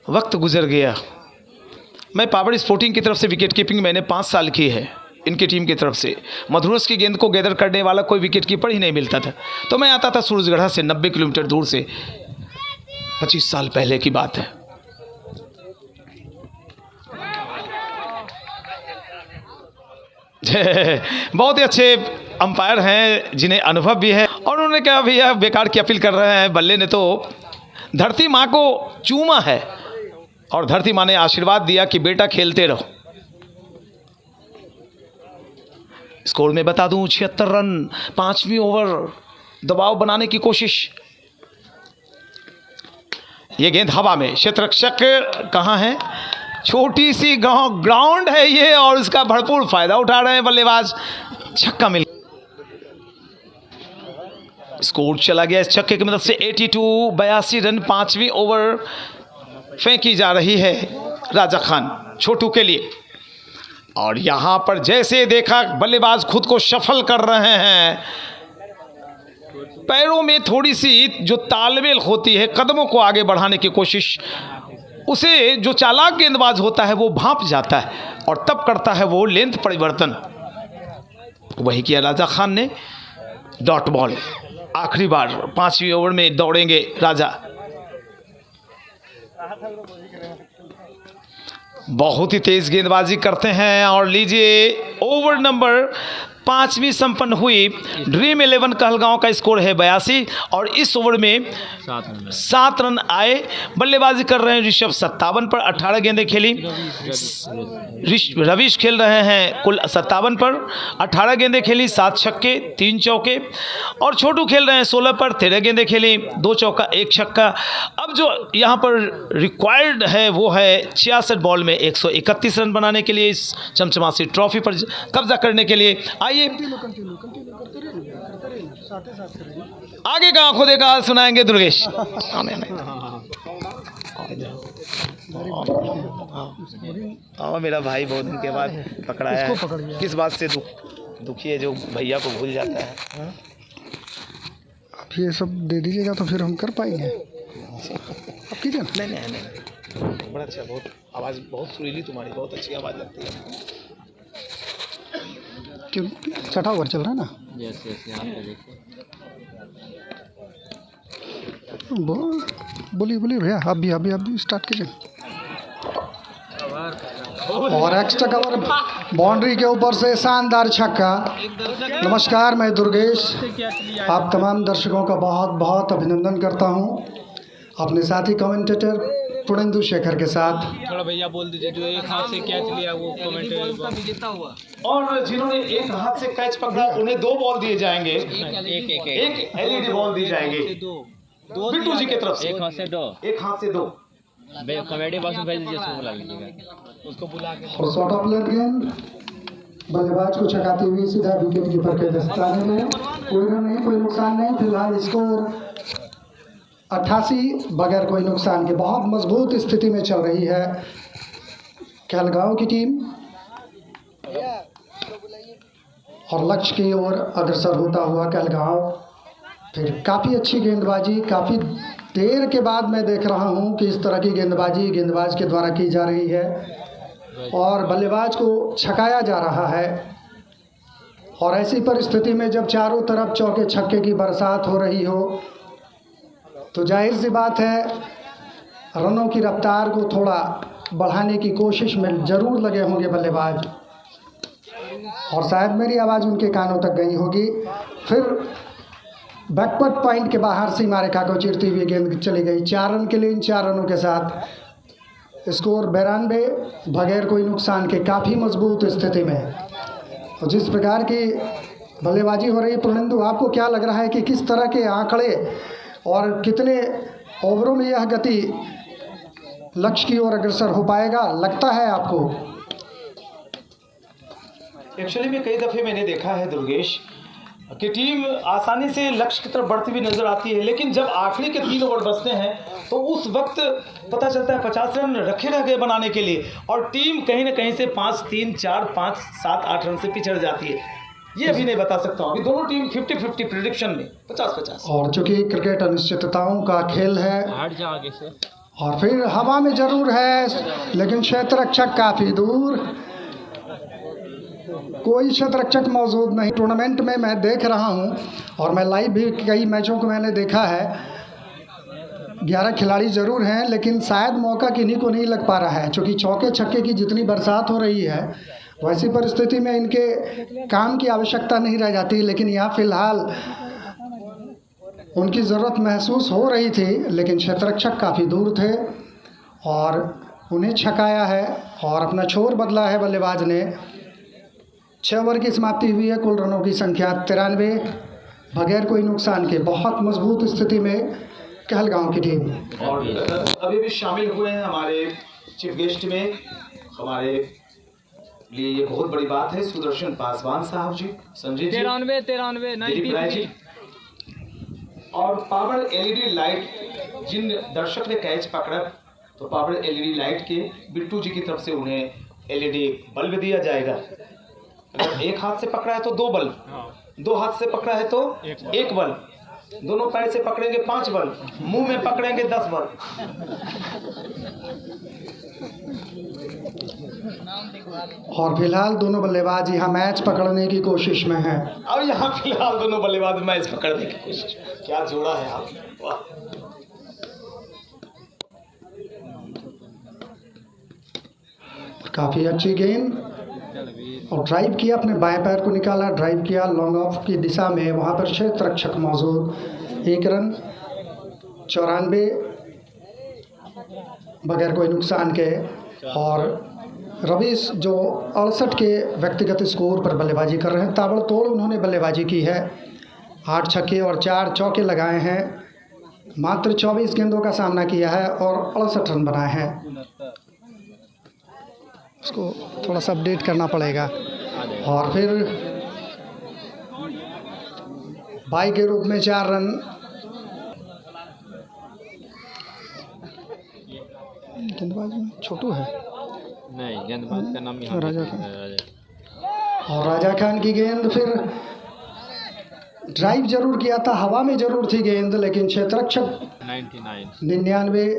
वक्त गुजर गया। मैं पावर स्पोर्टिंग की तरफ से विकेट कीपिंग मैंने 5 साल की है इनकी टीम की तरफ से। मधुरस की गेंद को गैदर करने वाला कोई विकेट कीपर ही नहीं मिलता था, तो मैं आता था सूरजगढ़ा से 90 किलोमीटर दूर से। 25 साल पहले की बात है। बहुत ही अच्छे अंपायर हैं जिन्हें अनुभव भी है, और उन्होंने कहा भैया बेकार की अपील कर रहे हैं, बल्ले ने तो धरती माँ को चूमा है और धरती माँ ने आशीर्वाद दिया कि बेटा खेलते रहो। स्कोर में बता दूं 76 रन, 5वीं ओवर, दबाव बनाने की कोशिश। ये गेंद हवा में, क्षेत्ररक्षक कहाँ है, छोटी सी ग्राउंड है ये और उसका भरपूर फायदा उठा रहे हैं बल्लेबाज। छक्का मिल, स्कोर चला गया इस छक्के की मदद से 82 रन। 5वीं ओवर फेंकी जा रही है राजा खान छोटू के लिए, और यहां पर जैसे देखा बल्लेबाज खुद को शफल कर रहे हैं, पैरों में थोड़ी सी जो तालमेल होती है, कदमों को आगे बढ़ाने की कोशिश, उसे जो चालाक गेंदबाज होता है वो भांप जाता है और तब करता है वो लेंथ परिवर्तन। वही किया राजा खान ने। डॉट बॉल, आखिरी बार 5वीं ओवर में दौड़ेंगे राजा। बहुत ही तेज गेंदबाजी करते हैं, और लीजिए ओवर नंबर 5वीं संपन्न हुई। ड्रीम 11 कहलगांव का स्कोर है 82, और इस ओवर में 7 रन आए। बल्लेबाजी कर रहे हैं ऋषभ 57 पर, 18 गेंदें खेली। रविश खेल रहे हैं कुल 57 पर, 18 गेंदें खेली, 7 छक्के 3 चौके, और छोटू खेल रहे हैं 16 पर, 13 गेंदें खेली, 2 चौका 1 छक्का। अब जो यहाँ पर रिक्वायर्ड है वो है 66 बॉल में 131 रन बनाने के लिए, इस चमचमासी ट्रॉफी पर कब्जा करने के लिए। आइए आगे का आंखों देखा सुनाएंगे दुर्गेश। मेरा भाई बहुत दिन के बाद पकड़ाया है। किस बात से दुखी है जो भैया को भूल जाता है? अब ये सब दे दीजिएगा तो फिर हम कर पाएंगे। अब कीजिए। नहीं, बड़ा अच्छा, बहुत आवाज़ बहुत सुरीली तुम्हारी, बहुत अच्छी आवाज़ लगती है। क्यों छठा ओवर चल रहा है ना? बोलिए भैया, आप भी स्टार्ट कीजिए। और एक्स्ट्रा कवर बाउंड्री के ऊपर से शानदार छक्का। नमस्कार, मैं दुर्गेश आप तमाम दर्शकों का बहुत बहुत अभिनंदन करता हूं, अपने साथी कमेंटेटर पुरेंदु शेखर के साथ। थोड़ा भैया बोल दीजिए, जो एक हाथ से कैच लिया वो कमेंटेटर विजेता हुआ, और जिन्होंने एक हाथ से कैच पकड़ा उन्हें 2 बॉल दिए जाएंगे, एक LED बॉल दी जाएंगे बिट्टू जी की तरफ से। एक हाथ से 2, एक हाथ से 2 कॉमेडी बॉक्स में भेज दीजिए, उसको बुला लीजिएगा, उसको बुला के। और शॉट ऑफ लेग गेंद बल्लेबाज को छकाती हुई सीधा विकेट कीपर के दस्ताने में। कोई रन नहीं, कोई नुकसान नहीं। फिलहाल स्कोर 88 बगैर कोई नुकसान के। बहुत मजबूत स्थिति में चल रही है कहलगांव की टीम, और लक्ष्य की ओर अग्रसर होता हुआ कहलगांव। फिर काफ़ी अच्छी गेंदबाजी, काफ़ी देर के बाद मैं देख रहा हूं कि इस तरह की गेंदबाजी गेंदबाज के द्वारा की जा रही है, और बल्लेबाज को छकाया जा रहा है। और ऐसी परिस्थिति में जब चारों तरफ चौके छक्के की बरसात हो रही हो, तो जाहिर सी बात है रनों की रफ्तार को थोड़ा बढ़ाने की कोशिश में ज़रूर लगे होंगे बल्लेबाज, और शायद मेरी आवाज़ उनके कानों तक गई होगी। फिर बैकवर्ड पॉइंट के बाहर सीमा रेखा को चीरती हुई गेंद चली गई। 4 रन के लिए इन 4 रनों के साथ स्कोर 92 बगैर कोई नुकसान के, काफ़ी मजबूत स्थिति में। और जिस प्रकार की बल्लेबाजी हो रही है पुरेंदु, आपको क्या लग रहा है कि किस तरह के आंकड़े और कितने ओवरों में यह गति लक्ष्य की ओर अग्रसर हो पाएगा, लगता है आपको? एक्चुअली में कई दफ़े मैंने देखा है दुर्गेश कि टीम आसानी से लक्ष्य की तरफ बढ़ती हुई नजर आती है, लेकिन जब आखिरी के 3 ओवर बचते हैं तो उस वक्त पता चलता है 50 रन रखे रह गए बनाने के लिए, और टीम कहीं ना कहीं से 5-3, 4, 5, 7, 8 रन से पिछड़ जाती है। ये अभी नहीं बता सकता हूँ, अभी दोनों टीम 50-50 प्रेडिक्शन में 50-50। और चूंकि क्रिकेट अनिश्चितताओं का खेल है, हट जा आगे से, और फिर हवा में ज़रूर है, लेकिन क्षेत्ररक्षक काफ़ी दूर, कोई क्षेत्ररक्षक मौजूद नहीं। टूर्नामेंट में मैं देख रहा हूं, और मैं लाइव भी कई मैचों को मैंने देखा है, 11 खिलाड़ी ज़रूर हैं, लेकिन शायद मौका किन्हीं को नहीं लग पा रहा है, क्योंकि चौके छक्के की जितनी बरसात हो रही है वैसी परिस्थिति में इनके काम की आवश्यकता नहीं रह जाती, लेकिन यहाँ फिलहाल उनकी ज़रूरत महसूस हो रही थी, लेकिन क्षेत्ररक्षक काफ़ी दूर थे और उन्हें छकाया है और अपना छोर बदला है बल्लेबाज ने। 6 ओवर की समाप्ति हुई है, कुल रनों की संख्या 93, बगैर कोई नुकसान के। बहुत मजबूत स्थिति में कहलगांव की टीम। और अभी भी शामिल हुए हैं हमारे चीफ गेस्ट में, हमारे लिए ये बहुत बड़ी बात है, सुदर्शन पासवान साहब जी, संजय जी, 93 दिलीप राय जी, और पावर एलईडी लाइट। जिन दर्शक ने कैच पकड़ा तो पावर एलईडी लाइट के बिट्टू जी की तरफ से उन्हें एलईडी बल्ब दिया जाएगा। अगर एक हाथ से पकड़ा है तो 2 बल्ब, 2 हाथ से पकड़ा है तो 1 बल्ब, दोनों पैर से पकड़ेंगे 5 बल्ब, मुंह में पकड़ेंगे 10 बल्ब। और फिलहाल दोनों बल्लेबाज यहाँ मैच पकड़ने की कोशिश में हैं। और यहाँ फिलहाल दोनों बल्लेबाज मैच पकड़ने की कोशिश। क्या जोड़ा है आप, वाह। काफ़ी अच्छी गेंद और ड्राइव किया, अपने बाएं पैर को निकाला, ड्राइव किया लॉन्ग ऑफ की दिशा में, वहाँ पर क्षेत्र रक्षक मौजूद। 1 रन, 94 बगैर कोई नुकसान के। और रवीश जो 68 के व्यक्तिगत स्कोर पर बल्लेबाजी कर रहे हैं, ताबड़तोड़ उन्होंने बल्लेबाजी की है। 8 छक्के और 4 चौके लगाए हैं, मात्र 24 गेंदों का सामना किया है और 68 रन बनाए हैं। उसको थोड़ा सा अपडेट करना पड़ेगा। और फिर बाई के रूप में 4 रन। गेंदबाज में छोटू है, नहीं गेंदबाज का नाम राजा खान। और राजा खान की गेंद, फिर ड्राइव जरूर किया था, हवा में जरूर थी गेंद, लेकिन क्षेत्ररक्षक 99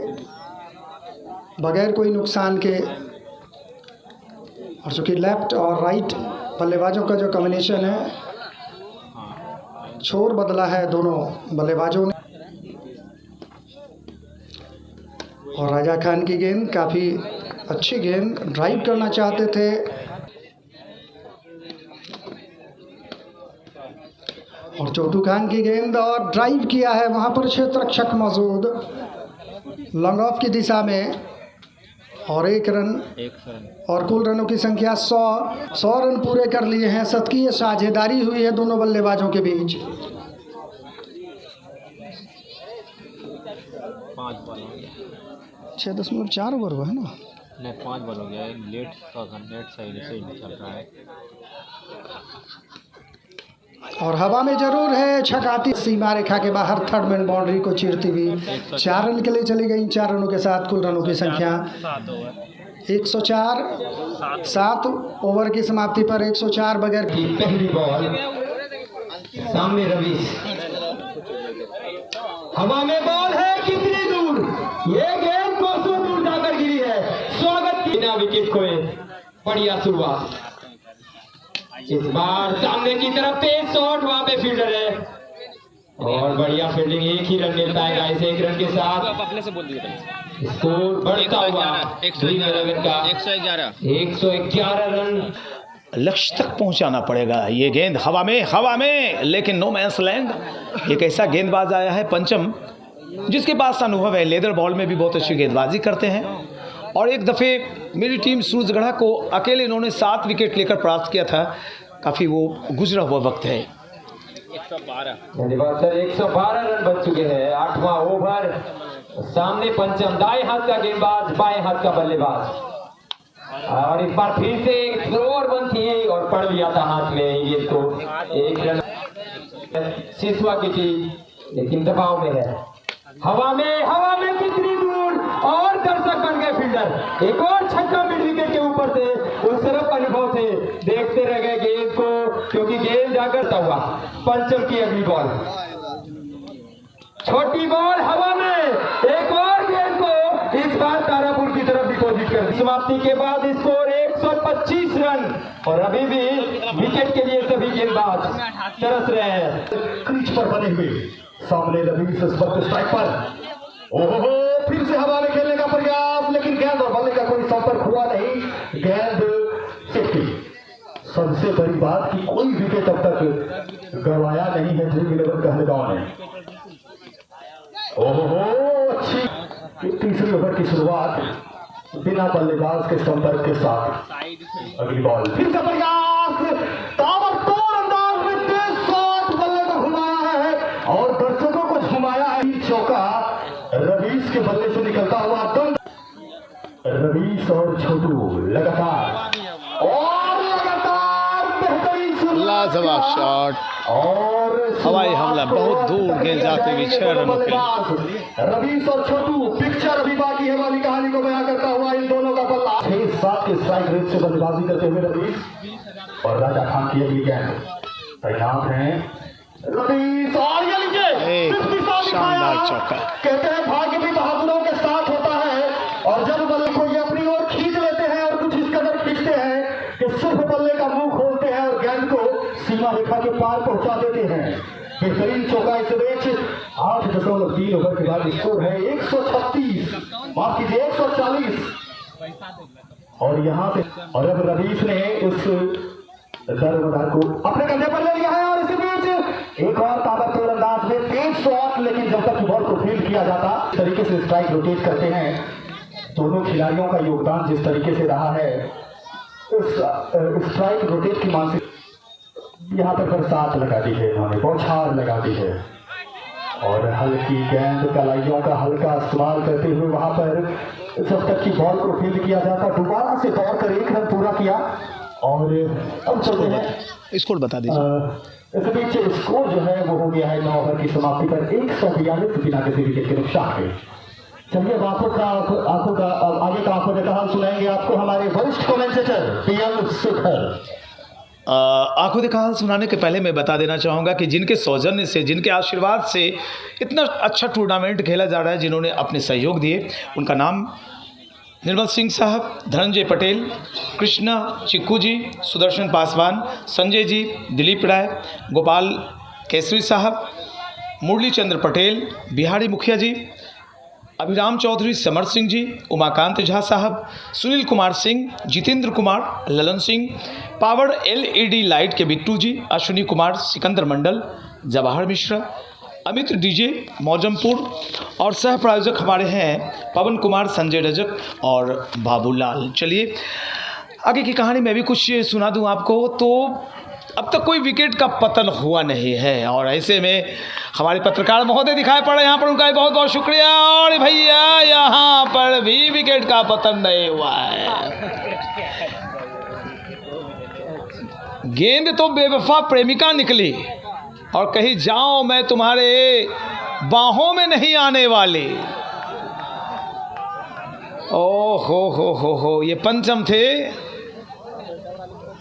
बगैर कोई नुकसान के। और चूँकि लेफ्ट और राइट बल्लेबाजों का जो कॉम्बिनेशन है, छोर बदला है दोनों बल्लेबाजों ने। और राजा खान की गेंद काफ़ी अच्छी गेंद, ड्राइव करना चाहते थे। और चोटू खान की गेंद और ड्राइव किया है, वहाँ पर क्षेत्ररक्षक मौजूद लॉन्ग ऑफ की दिशा में। और 1 रन और कुल रनों की संख्या 100 रन पूरे कर लिए हैं। शतकीय साझेदारी हुई है दोनों बल्लेबाजों के बीच। 6.4 ओवर हुआ है ना, नहीं 5 बॉल हो गया, लेट साइड से चल रहा है। और हवा में जरूर है, छकाती सीमा रेखा के बाहर थर्ड मैन बाउंड्री को चीरती हुई 4 रन के लिए चली गई। 4 रनों के साथ कुल रनों की संख्या 104। 7 ओवर की समाप्ति पर 104 बगैर की पहली बॉल सामने रवीश, हवा में बॉल है, कितनी दूर, ये गेंद कोसों दूर जाकर गिरी है। स्वागत की बिना विकेट खोए, बढ़िया शुरुआत। इस बार सामने की तरफ तेज शॉट, वहां पे फील्डर है और बढ़िया फील्डिंग। 1 ही रन मिल पाएगा इस 1 रन के साथ। अपने से बोल दीजिए, स्कोर बढ़ता हुआ 111 रन। लक्ष्य तक पहुंचाना पड़ेगा। ये गेंद हवा में, लेकिन नो मैंस लैंड। एक ऐसा गेंदबाज आया है पंचम, जिसके पास अनुभव है, लेदर बॉल में भी बहुत अच्छी गेंदबाजी करते हैं। और एक दफ़े मेरी टीम सूरजगढ़ा को अकेले इन्होंने 7 विकेट लेकर प्राप्त किया था। काफ़ी वो गुजरा हुआ वक्त है। 112 सर, 112 रन बच चुके हैं। 8वां ओवर, सामने पंचम, दाएं हाथ का गेंदबाज, बाएं हाथ का बल्लेबाज। और इस बार फिर से एक थ्रोअर बन थी और पड़ लिया था हाथ में ये तो 1 रन। सिसवा की टीम लेकिन दबाव में है, हवा में कितनी दूर, और दर्शक बन गए फील्डर। एक और छक्का मिड विकेट के ऊपर से, उस तरफ अनुभव से देखते रह गए गेंद को, क्योंकि गेंद जाकर हुआ। पंचम की अगली बॉल, छोटी बॉल हवा में, एक और गेंद को इस बार तारापुर की तरफ डिपॉजिट कर। समाप्ति के बाद स्कोर 125 रन और अभी भी विकेट के लिए सभी गेंदबाज तरस रहे हैं। क्रीज पर बने हुए सामने रवीश स्ट्राइक पर, ओहो, फिर से हवा में खेलने का प्रयास, लेकिन गेंद और बल्ले का कोई संपर्क हुआ नहीं। गेंद सेफ्टी। सबसे बड़ी बात कि कोई विकेट अब तक गंवाया नहीं है ड्रीम 11 कहलगांव ने। ओहो, अच्छी तीसरी ओवर की शुरुआत बिना बल्लेबाज के संपर्क के साथ। अगली बॉल फिर से प्रयास, ताबड़तोड़ अंदाज में तेज शॉट बल्ले को घुमाया है और दर्शकों को घुमाया है। चौका रवीश के बल्ले से निकलता हुआ दंड। रवीश और छोटू लगातार बेहतरीन लाजवाब शॉट और हवाई हमला बहुत दूर गेंद जाते हुए 6 रनों के लिए। रवीश और छोटू पिक्चर अभी बाकी है वाली कहानी को बयां करता हुआ इन दोनों का बल्ला 6-7 के स्ट्राइक रेट से बल्लेबाजी करते हुए रवीश और राजा खान की अगली गेंद तैनात हैं। रवीश और ये लीजिए शानदार चौका। कहते हैं भाग्य भी बहादुरों के साथ होता है और जब बल्ले को ये अपनी ओर खींच लेते हैं और कुछ इस कदर खींचते हैं कि सिर्फ बल्ले का मुंह खोलते हैं और गेंद को सीमा रेखा के पार पहुंचा देते हैं। बेहतरीन चौका इस मैच 8.3 ओवर के बाद स्कोर है 136, माफ कीजिए 140 और यहाँ से और अब रवीश ने उस दरबार को अपने कंधे पर ले लिया है और इसी बीच एक और ताबड़तोड़ अंदाज में तेज शॉट, लेकिन जब तक बॉल को फील्ड किया जाता इस तरीके से स्ट्राइक रोटेट करते हैं। दोनों खिलाड़ियों का योगदान जिस तरीके से रहा है उस स्ट्राइक रोटेट की मानसिक यहाँ पर बरसात लगा दी है इन्होंने, बौछार लगा दी है और हल्की गेंद कलाइयों का हल्का इस्तेमाल करते हुए वहां पर जब तक की बॉल को फील्ड किया जाता दोबारा से दौड़ कर 1 रन पूरा किया और अब चलते हैं स्कोर बता दीजिए। इस बीच स्कोर जो है वो हो गया है 9 ओवर की समाप्ति पर 142 बिना किसी विकेट के नुकसान के। चलिए अब आगे का आंखों का हाल सुनाएंगे आपको हमारे वरिष्ठ कमेंटेटर पीएम शेखर। आंखों देखा हाल सुनाने के पहले मैं बता देना चाहूँगा कि जिनके सौजन्य से, जिनके आशीर्वाद से इतना अच्छा टूर्नामेंट खेला जा रहा है, जिन्होंने अपने सहयोग दिए, उनका नाम निर्मल सिंह साहब, धनंजय पटेल, कृष्णा चिक्कू जी, सुदर्शन पासवान, संजय जी, दिलीप राय, गोपाल केसरी साहब, मुरली चंद्र पटेल, बिहारी मुखिया जी, अभिराम चौधरी, समर सिंह जी, उमाकांत झा साहब, Sunil Kumar Singh, Jitendra Kumar, Lalan Singh, power LED light के बिट्टू जी, अश्विनी कुमार, सिकंदर मंडल, जवाहर मिश्रा, अमित डीजे मौजमपुर और सह प्रायोजक हमारे हैं पवन कुमार, संजय रजक और बाबूलाल। चलिए आगे की कहानी मैं भी कुछ सुना दूं आपको। तो अब तक कोई विकेट का पतन हुआ नहीं है और ऐसे में हमारे पत्रकार महोदय दिखाई पड़े यहाँ पर, उनका भी बहुत बहुत शुक्रिया। और भैया यहाँ पर भी विकेट का पतन नहीं हुआ है। गेंद तो बेवफा प्रेमिका निकली और कहीं जाओ मैं तुम्हारे बाहों में नहीं आने वाली। ओ हो ये पंचम थे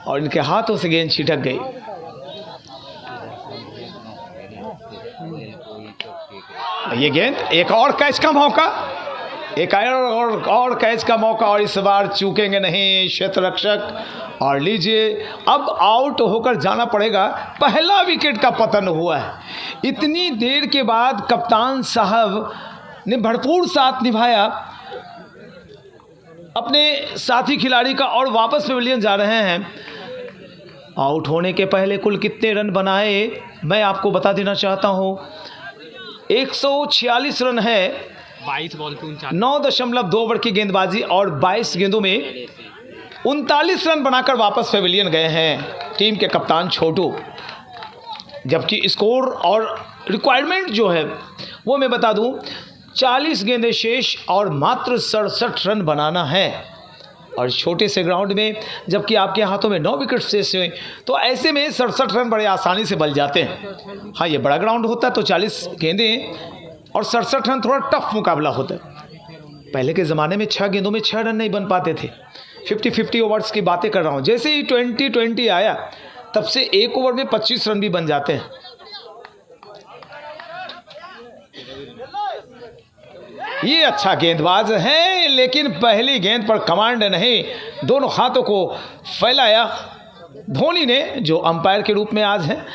और इनके हाथों से गेंद छिटक गई। ये गेंद एक और कैच का मौका, एक और कैच का मौका और इस बार चूकेंगे नहीं क्षेत्र रक्षक। और लीजिए अब आउट होकर जाना पड़ेगा। पहला विकेट का पतन हुआ है। इतनी देर के बाद कप्तान साहब ने भरपूर साथ निभाया अपने साथी खिलाड़ी का और वापस पेविलियन जा रहे हैं। आउट होने के पहले कुल कितने रन बनाए मैं आपको बता देना चाहता हूँ। 146 रन है, 22 बॉल पे 9.2 ओवर की गेंदबाजी और 22 गेंदों में 39 रन बनाकर वापस पेविलियन गए हैं टीम के कप्तान छोटू। जबकि स्कोर और रिक्वायरमेंट जो है वो मैं बता दूं, 40 गेंदें शेष और मात्र 67 रन बनाना है। और छोटे से ग्राउंड में जबकि आपके हाथों में 9 विकेट शेष हुए तो ऐसे में 67 रन बड़े आसानी से बल जाते हैं। हाँ, ये बड़ा ग्राउंड होता है तो 40 गेंदें और 67 रन थोड़ा टफ मुकाबला होता है। पहले के ज़माने में 6 गेंदों में 6 रन नहीं बन पाते थे। 50-50 ओवर्स की बातें कर रहा हूँ। जैसे ही 20-20 आया तब से एक ओवर में 25 रन भी बन जाते हैं। ये अच्छा गेंदबाज है लेकिन पहली गेंद पर कमांड नहीं, दोनों हाथों को फैलाया धोनी ने, जो अंपायर के रूप में आज हैं।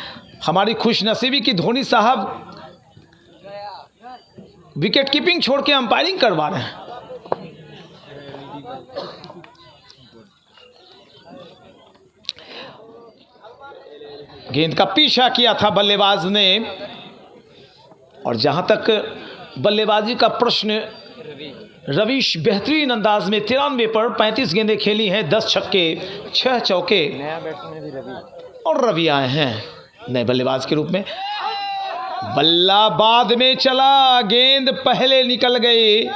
हमारी खुशनसीबी की धोनी साहब विकेट कीपिंग छोड़ के अंपायरिंग करवा रहे हैं। गेंद का पीछा किया था बल्लेबाज ने। और जहां तक बल्लेबाजी का प्रश्न, रवीश बेहतरीन अंदाज में 93 पर 35 गेंदें खेली हैं, 10 छक्के 6 चौके, और रवि आए हैं नए बल्लेबाज के रूप में। बल्ला बाद में चला, गेंद पहले निकल गई,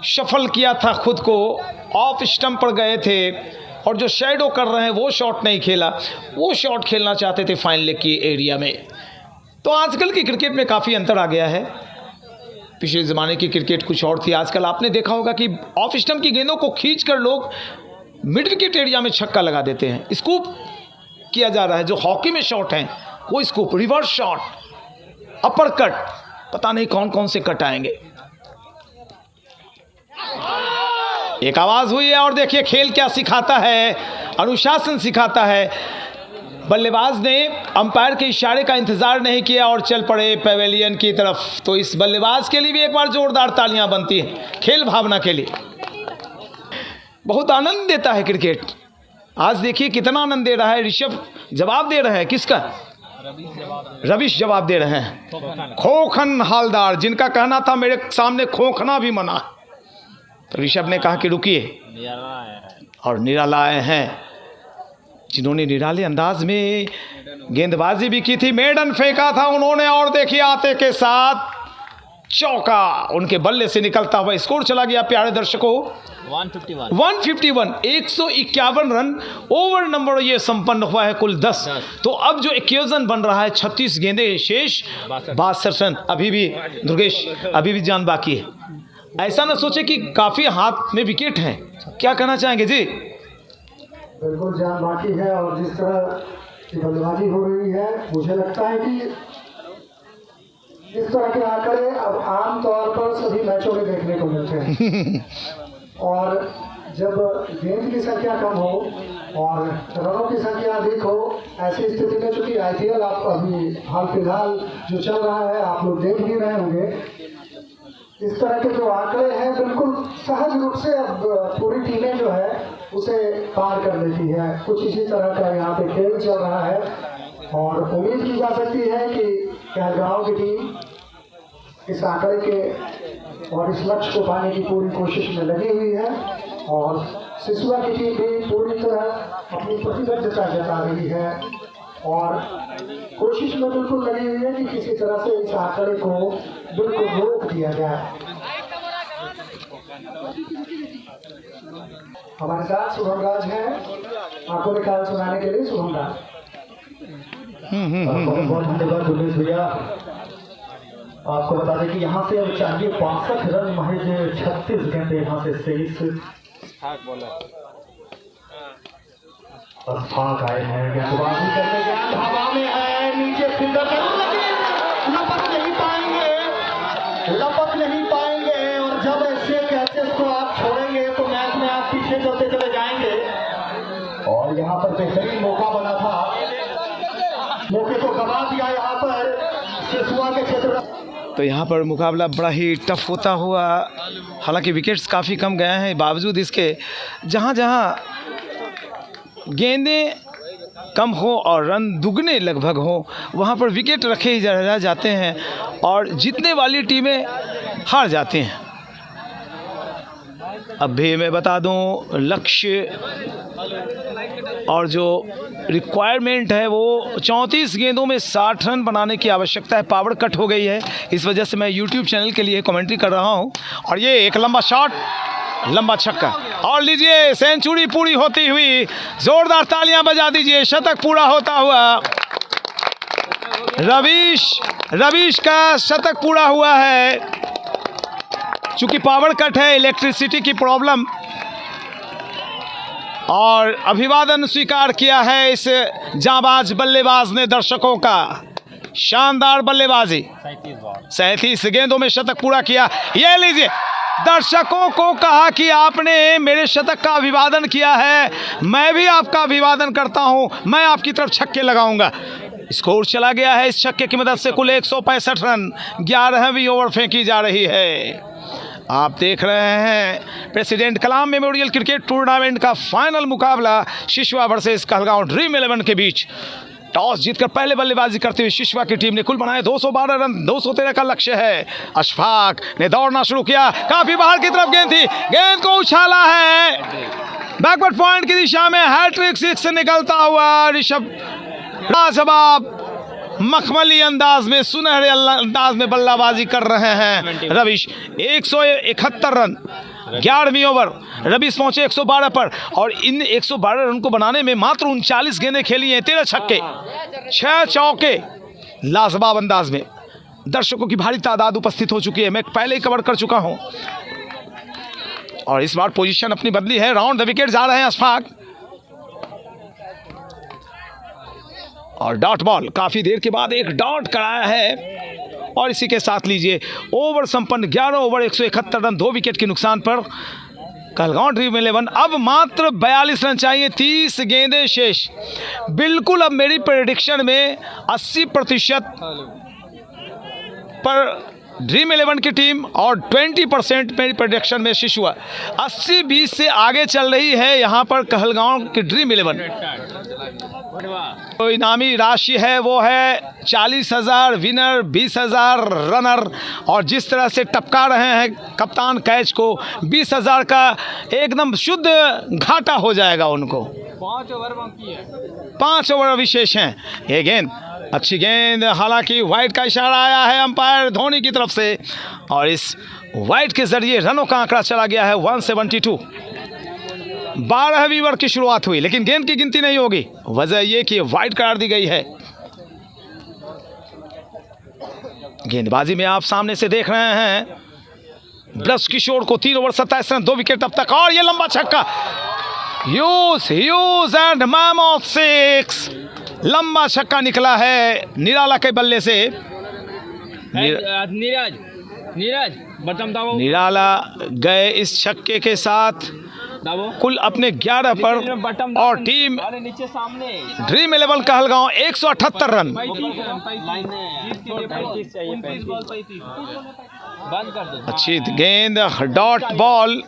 शफल किया था खुद को, ऑफ स्टंप पर गए थे, और जो शैडो कर रहे हैं वो शॉट नहीं खेला, वो शॉट खेलना चाहते थे फाइन लेग की एरिया में। तो आजकल की क्रिकेट में काफ़ी अंतर आ गया है। पिछले ज़माने की क्रिकेट कुछ और थी, आजकल आपने देखा होगा कि ऑफ स्टंप की गेंदों को खींचकर लोग मिड विकेट एरिया में छक्का लगा देते हैं। स्कूप किया जा रहा है, जो हॉकी में शॉट हैं वो scoop, reverse shot, upper cut, पता नहीं कौन कौन से कट आएंगे। एक आवाज़ हुई है और देखिए खेल क्या सिखाता है, अनुशासन सिखाता है। बल्लेबाज ने अंपायर के इशारे का इंतज़ार नहीं किया और चल पड़े पैवेलियन की तरफ। तो इस बल्लेबाज के लिए भी एक बार जोरदार तालियां बनती हैं खेल भावना के लिए। बहुत आनंद देता है क्रिकेट। आज देखिए कितना आनंद दे रहा है। ऋषभ जवाब दे रहे हैं, किसका? रवीश जवाब दे रहे हैं। खोखन हालदार, जिनका कहना था मेरे सामने खोखना भी मना, तो ऋषभ ने कहा कि रुकिए, और निराला आए हैं जिन्होंने निराले अंदाज में गेंदबाजी भी की थी। मेडन फेंका था उन्होंने, और देखिए आते के साथ चौका उनके बल्ले से निकलता हुआ। स्कोर चला गया प्यारे दर्शकों 151, 151 रन। ओवर नंबर ये संपन्न हुआ है कुल 10। तो अब जो इक्वेशन बन रहा है 36 गेंदें शेष 62 रन। अभी भी दुर्गेश, अभी भी जान बाकी है। ऐसा ना सोचे कि काफ़ी हाथ में विकेट हैं। क्या कहना चाहेंगे जी? बिल्कुल जान बाकी है, और जिस तरह की बल्लेबाजी हो रही है, मुझे लगता है कि इस तरह के आंकड़े अब आम तौर पर सभी मैचों में देखने को मिलते हैं। और जब गेंद की संख्या कम हो और रनों की संख्या अधिक हो, ऐसी स्थिति में चूंकि IPL आप अभी हाल फिलहाल जो चल रहा है आप लोग देख भी रहे होंगे, इस तरह के जो आंकड़े हैं बिल्कुल सहज रूप से अब पूरी टीमें जो है उसे पार कर लेती है। कुछ इसी तरह का यहाँ पे खेल चल रहा है, और उम्मीद की जा सकती है कि कहलगांव की टीम इस आंकड़े के और इस लक्ष्य को पाने की पूरी कोशिश में लगी हुई है, और सिसुआ की टीम भी पूरी तरह अपनी प्रतिबद्धता जता रही है और कोशिश में बिल्कुल लगी हुई है कि किसी तरह से इस आंकड़े को बिल्कुल रोक दिया जाए। हमारे साथ शुभम राज हैं, आपको निकाल सुनाने के लिए शुभम राज। बहुत धन्यवाद दुर्गेश भैया। आपको बता दें कि यहाँ से अब चाहिए 62 रन, महज 36 गेंदे यहाँ से 23 फाक आए हैं। गेंदबाजी करने गेंद हवा में है, नीचे फील्डर लपक नहीं पाएंगे, और जब ऐसे कैचेस को आप छोड़ेंगे तो मैच में आप पीछे चलते चले जाएंगे। और यहाँ पर बेहतरीन मौका बना था, मौके को गवा दिया यहाँ पर सिसुआ के क्षेत्र। तो यहाँ पर मुकाबला बड़ा ही टफ होता हुआ, हालांकि विकेट्स काफ़ी कम गए हैं, बावजूद इसके जहाँ जहाँ गेंदें कम हो और रन दुगने लगभग हो, वहाँ पर विकेट रखे ही रह जाते हैं और जीतने वाली टीमें हार जाती हैं। अब भी मैं बता दूं, लक्ष्य और जो रिक्वायरमेंट है वो 34 गेंदों में 60 रन बनाने की आवश्यकता है। पावर कट हो गई है, इस वजह से मैं YouTube चैनल के लिए कमेंट्री कर रहा हूं। और ये एक लंबा शॉट, लंबा छक्का, और लीजिए सेंचुरी पूरी होती हुई, जोरदार तालियां बजा दीजिए, शतक पूरा होता हुआ रवीश का शतक पूरा हुआ है। चूंकि पावर कट है, इलेक्ट्रिसिटी की प्रॉब्लम, और अभिवादन स्वीकार किया है इस जाबाज बल्लेबाज ने दर्शकों का। शानदार बल्लेबाजी, 37 गेंदों में शतक पूरा किया। ये लीजिए, दर्शकों को कहा कि आपने मेरे शतक का अभिवादन किया है, मैं भी आपका अभिवादन करता हूं, मैं आपकी तरफ छक्के लगाऊंगा। स्कोर चला गया है इस छक्के की मदद से कुल 165 रन। 11वीं ओवर फेंकी जा रही है। आप देख रहे हैं प्रेसिडेंट कलाम मेमोरियल क्रिकेट टूर्नामेंट का फाइनल मुकाबला शिशुआ वर्सेस कहलगांव ड्रीम 11 के बीच। टॉस जीतकर पहले बल्लेबाजी करते हुए शिशुआ की टीम ने कुल बनाए 212 रन, 213 का लक्ष्य है। अशफाक ने दौड़ना शुरू किया, काफी बाहर की तरफ गेंद थी, गेंद को उछाला है बैकवर्ड पॉइंट की दिशा में, हैट्रिक सिक्स से निकलता हुआ ऋषभ लाजवाब मखमली अंदाज में, सुनहरे अंदाज में बल्लेबाजी कर रहे हैं रविश। 171 रन 11वीं ओवर, रविश पहुंचे 112 पर और इन 112 रन को बनाने में मात्र 39 गेंदें खेली हैं, 13 छक्के 6 चौके, लाजवाब अंदाज में। दर्शकों की भारी तादाद उपस्थित हो चुकी है, मैं पहले ही कवर कर चुका हूं और इस बार पोजीशन अपनी बदली है। राउंड द विकेट जा रहे हैं अशफाक और डॉट बॉल, काफी देर के बाद एक डॉट कराया है और इसी के साथ लीजिए ओवर संपन्न। 11 ओवर 171 रन, 2 विकेट के नुकसान पर कहलगांव ड्रीम 11 अब मात्र 42 रन चाहिए, 30 गेंदें शेष। बिल्कुल अब मेरी प्रेडिक्शन में 80% पर ड्रीम 11 की टीम और 20% मेरी प्रेडिक्शन में शिशुआ। 80-20 से आगे चल रही है यहाँ पर कहलगांव की ड्रीम 11। तो इनामी राशि है वो है 40,000, विनर 20,000, रनर और जिस तरह से टपका रहे हैं कप्तान कैच को 20,000 का एकदम शुद्ध घाटा हो जाएगा उनको। 5 ओवर बाकी है, 5 ओवर विशेष हैं। ये गेंद अच्छी गेंद, हालांकि वाइड का इशारा आया है अंपायर धोनी की तरफ से और इस वाइड के जरिए रनों का आंकड़ा चला गया है 172। 12वीं ओवर की शुरुआत हुई लेकिन गेंद की गिनती नहीं होगी, वजह यह कि वाइड करार दी गई है। गेंदबाजी में आप सामने से देख रहे हैं ब्रज किशोर को 3 ओवर 27 रन, 2 विकेट अब तक और ये लंबा छक्का, ह्यूज एंड मैमोथ 6, लंबा छक्का निकला है निराला के बल्ले से। नीरज बटन दाबो, निराला गए इस छक्के के साथ दाबो कुल अपने 11 पर और टीम अरे नीचे सामने ड्रीम 11 कहलगांव 178 रन। 35 चाहिए, 29 बॉल 35 बंद कर दो। अच्छी गेंद, डॉट बॉल,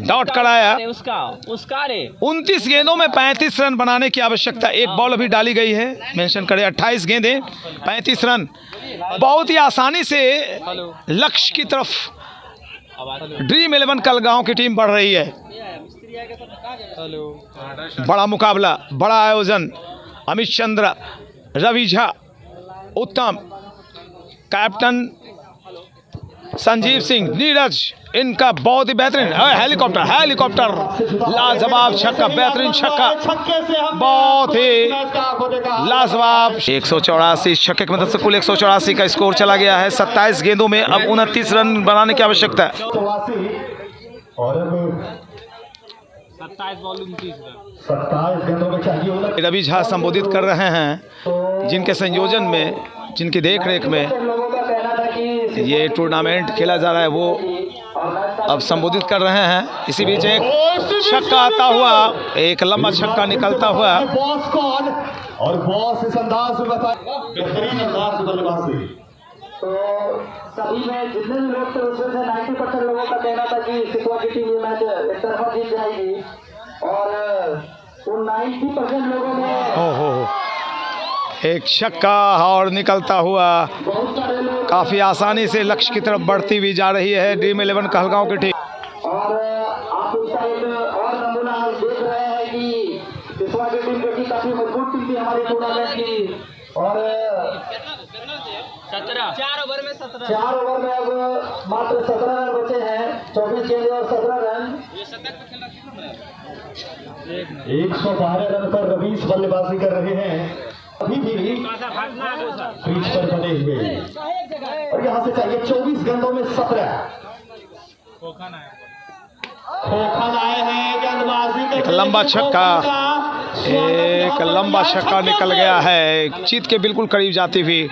डॉट कराया। उसका रे 29 गेंदों में 35 रन बनाने की आवश्यकता, एक बॉल अभी डाली गई है, मेंशन करें 28 गेंदें 35 रन, बहुत ही आसानी से लक्ष्य की तरफ ड्रीम 11 कहलगांव की टीम बढ़ रही है। बड़ा मुकाबला, बड़ा आयोजन, अमित चंद्र, रवि झा, उत्तम, कैप्टन संजीव सिंह, नीरज, इनका बहुत ही बेहतरीन हेलीकॉप्टर लाजवाब छक्का, बेहतरीन छक्का, बहुत ही लाजवाब। 184 छक्के की मदद से कुल 184 का स्कोर चला गया है। 27 गेंदों में अब 29 रन बनाने की आवश्यकता है। और अब 27 बॉल 29 रन, 27 गेंदों में चाहिए। रवि झा संबोधित कर रहे हैं, जिनके संयोजन में, जिनकी देखरेख में ये टूर्नामेंट खेला जा रहा है, वो अब संबोधित कर रहे हैं। इसी बीच एक छक्का आता हुआ, एक लंबा छक्का निकलता हुआ, बॉस कौन और बॉस इस अंदाज में बताए बेहतरीन अंदाज में बल्लेबाजी। तो सभी में जितने भी लोग थे उसमें से 90% लोगों का कहना था कि शिकवा की टीम ये मैच एक तरफा जीत जाएगी और उन 90% लोगों ने एक छक्का और निकलता हुआ काफ़ी आसानी से लक्ष्य की तरफ बढ़ती हुई जा रही है ड्रीम 11 कहलगांव की टीम। और आप उसका एक और नमूना देख रहे हैं कि शिकवा की टीम जो कि काफी मजबूत टीम थी हमारी टूर्नामेंट की और 4 ओवर में 17 4 ओवर में अब मात्र 17 रन बचे हैं, 24 गेंदें और 17 रन। 112 रन पर रवीश बल्लेबाजी कर रहे हैं, अभी भी क्रीज पर बने हुए और यहाँ से चाहिए 24 गेंदों में 17। खोखन आए हैं गेंदबाजी, एक लंबा छक्का, एक लंबा छक्का निकल गया है, जीत के बिल्कुल करीब जाती हुई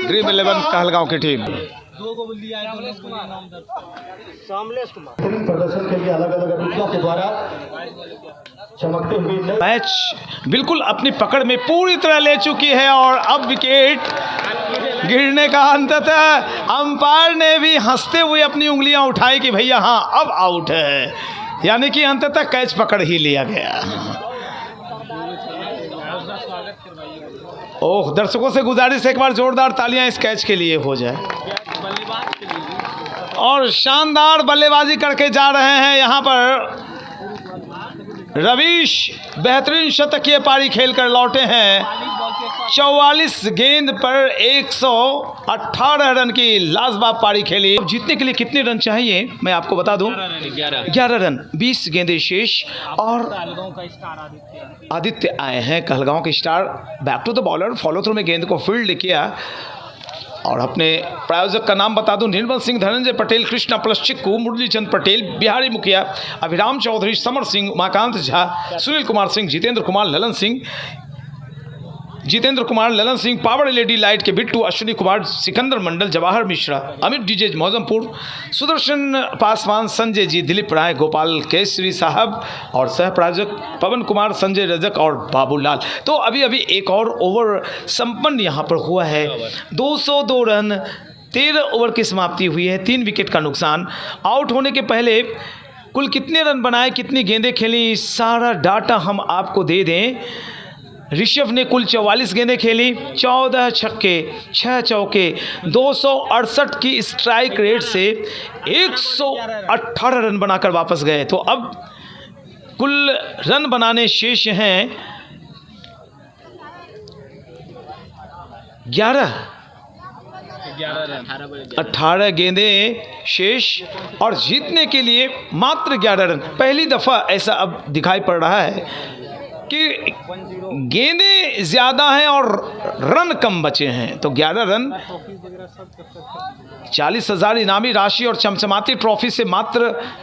ड्रीम 11 कहलगांव की टीम। प्रदर्शन के लिए अलग अलग अभिनेताओं के द्वारा चमकते हुए मैच बिल्कुल अपनी पकड़ में पूरी तरह ले चुकी है और अब विकेट गिरने का अंततः अंपायर ने भी हंसते हुए अपनी उंगलियां उठाई कि भैया हाँ अब आउट है, यानी कि अंततः कैच पकड़ ही लिया गया। ओह, दर्शकों से गुजारिश एक बार जोरदार तालियां इस कैच के लिए हो जाए। और शानदार बल्लेबाजी करके जा रहे हैं यहाँ पर रवीश, बेहतरीन शतकीय पारी खेलकर लौटे हैं। 44 गेंद पर 118 रन की लाजवाब पारी खेली। अब जीतने के लिए कितने रन चाहिए मैं आपको बता दूं, 11 रन, 20 गेंदें शेष। और आदित्य आए हैं, कहलगांव के star, back to the bowler, follow through में गेंद को फील्ड किया। और अपने प्रायोजक का नाम बता दूं, Nirmal Singh, Dhananjay Patel, Krishna plus Chikku, Murlichand Patel, Bihari Mukhiya, Abhiram Chaudhary, Samar Singh, Umakant Jha, Sunil Kumar Singh, Jitendra Kumar, Lalan Singh, power LED light के बिट्टू, अश्विनी कुमार, सिकंदर मंडल, जवाहर मिश्रा, अमित डीजे मौजमपुर, सुदर्शन पासवान, संजय जी, दिलीप राय, गोपाल केसरी साहब और सह प्रायोजक पवन कुमार, संजय रजक और बाबूलाल। तो अभी एक और ओवर संपन्न यहाँ पर हुआ है। 202 रन, 13 ओवर की समाप्ति हुई है, 3 विकेट का नुकसान। आउट होने के पहले कुल कितने रन बनाए, कितनी गेंदें खेली, सारा डाटा हम आपको दे दें। ऋषभ ने कुल 44 गेंदें खेली, 14 छक्के, 6 चौके, 268 की स्ट्राइक रेट से 118 रन बनाकर वापस गए। तो अब कुल रन बनाने शेष हैं 18 गेंदें शेष और जीतने के लिए मात्र 11 रन। पहली दफ़ा ऐसा अब दिखाई पड़ रहा है कि गेंदें ज़्यादा हैं और रन कम बचे हैं। तो 11 रन, 40,000 इनामी राशि और चमचमाती ट्रॉफी से मात्र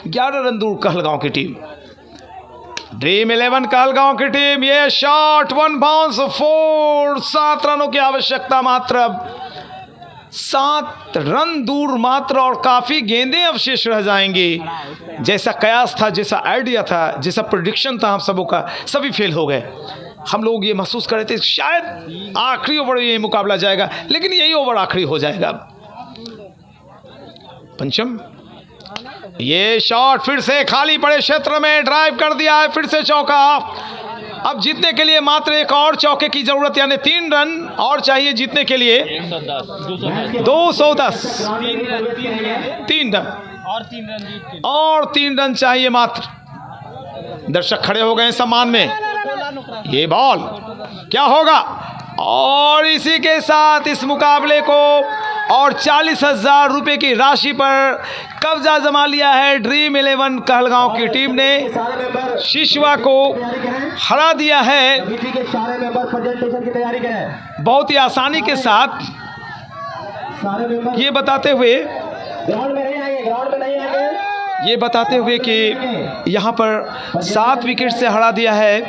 11 रन दूर कहलगांव की टीम। ड्रीम 11 कहलगांव की टीम, ये शॉट 1 बाउंस 4, 7 रनों की आवश्यकता मात्र, अब 7 रन दूर मात्र और काफ़ी गेंदें अवशेष रह जाएंगी। जैसा कयास था, जैसा आइडिया था, जैसा प्रेडिक्शन था हम सबों का, सभी फेल हो गए। हम लोग ये महसूस कर रहे थे शायद आखिरी ओवर ये मुकाबला जाएगा, लेकिन यही ओवर आखिरी हो जाएगा। पंचम, ये शॉट फिर से खाली पड़े क्षेत्र में ड्राइव कर दिया है, फिर से चौका। अब जीतने के लिए मात्र एक और चौके की जरूरत, यानी 3 रन और चाहिए जीतने के लिए। 210, 3 रन और 3 रन चाहिए मात्र। दर्शक खड़े हो गए सम्मान में। ये बॉल क्या होगा, और इसी के साथ इस मुकाबले को और 40,000 रुपये की राशि पर कब्जा जमा लिया है ड्रीम 11 कहलगांव की टीम ने। शिशवा को हरा दिया है बहुत ही आसानी के साथ, ये बताते हुए कि यहाँ पर 7 विकेट से हरा दिया है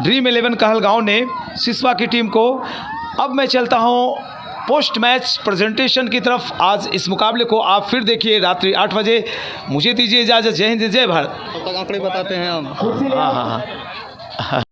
ड्रीम 11 कहलगांव ने शिशवा की टीम को। अब मैं चलता हूँ पोस्ट मैच प्रेजेंटेशन की तरफ। आज इस मुकाबले को आप फिर देखिए रात्रि 8 बजे। मुझे दीजिए इजाज़त। जय हिंद, जय भारत। तब तक आंकड़े बताते हैं हम। हाँ।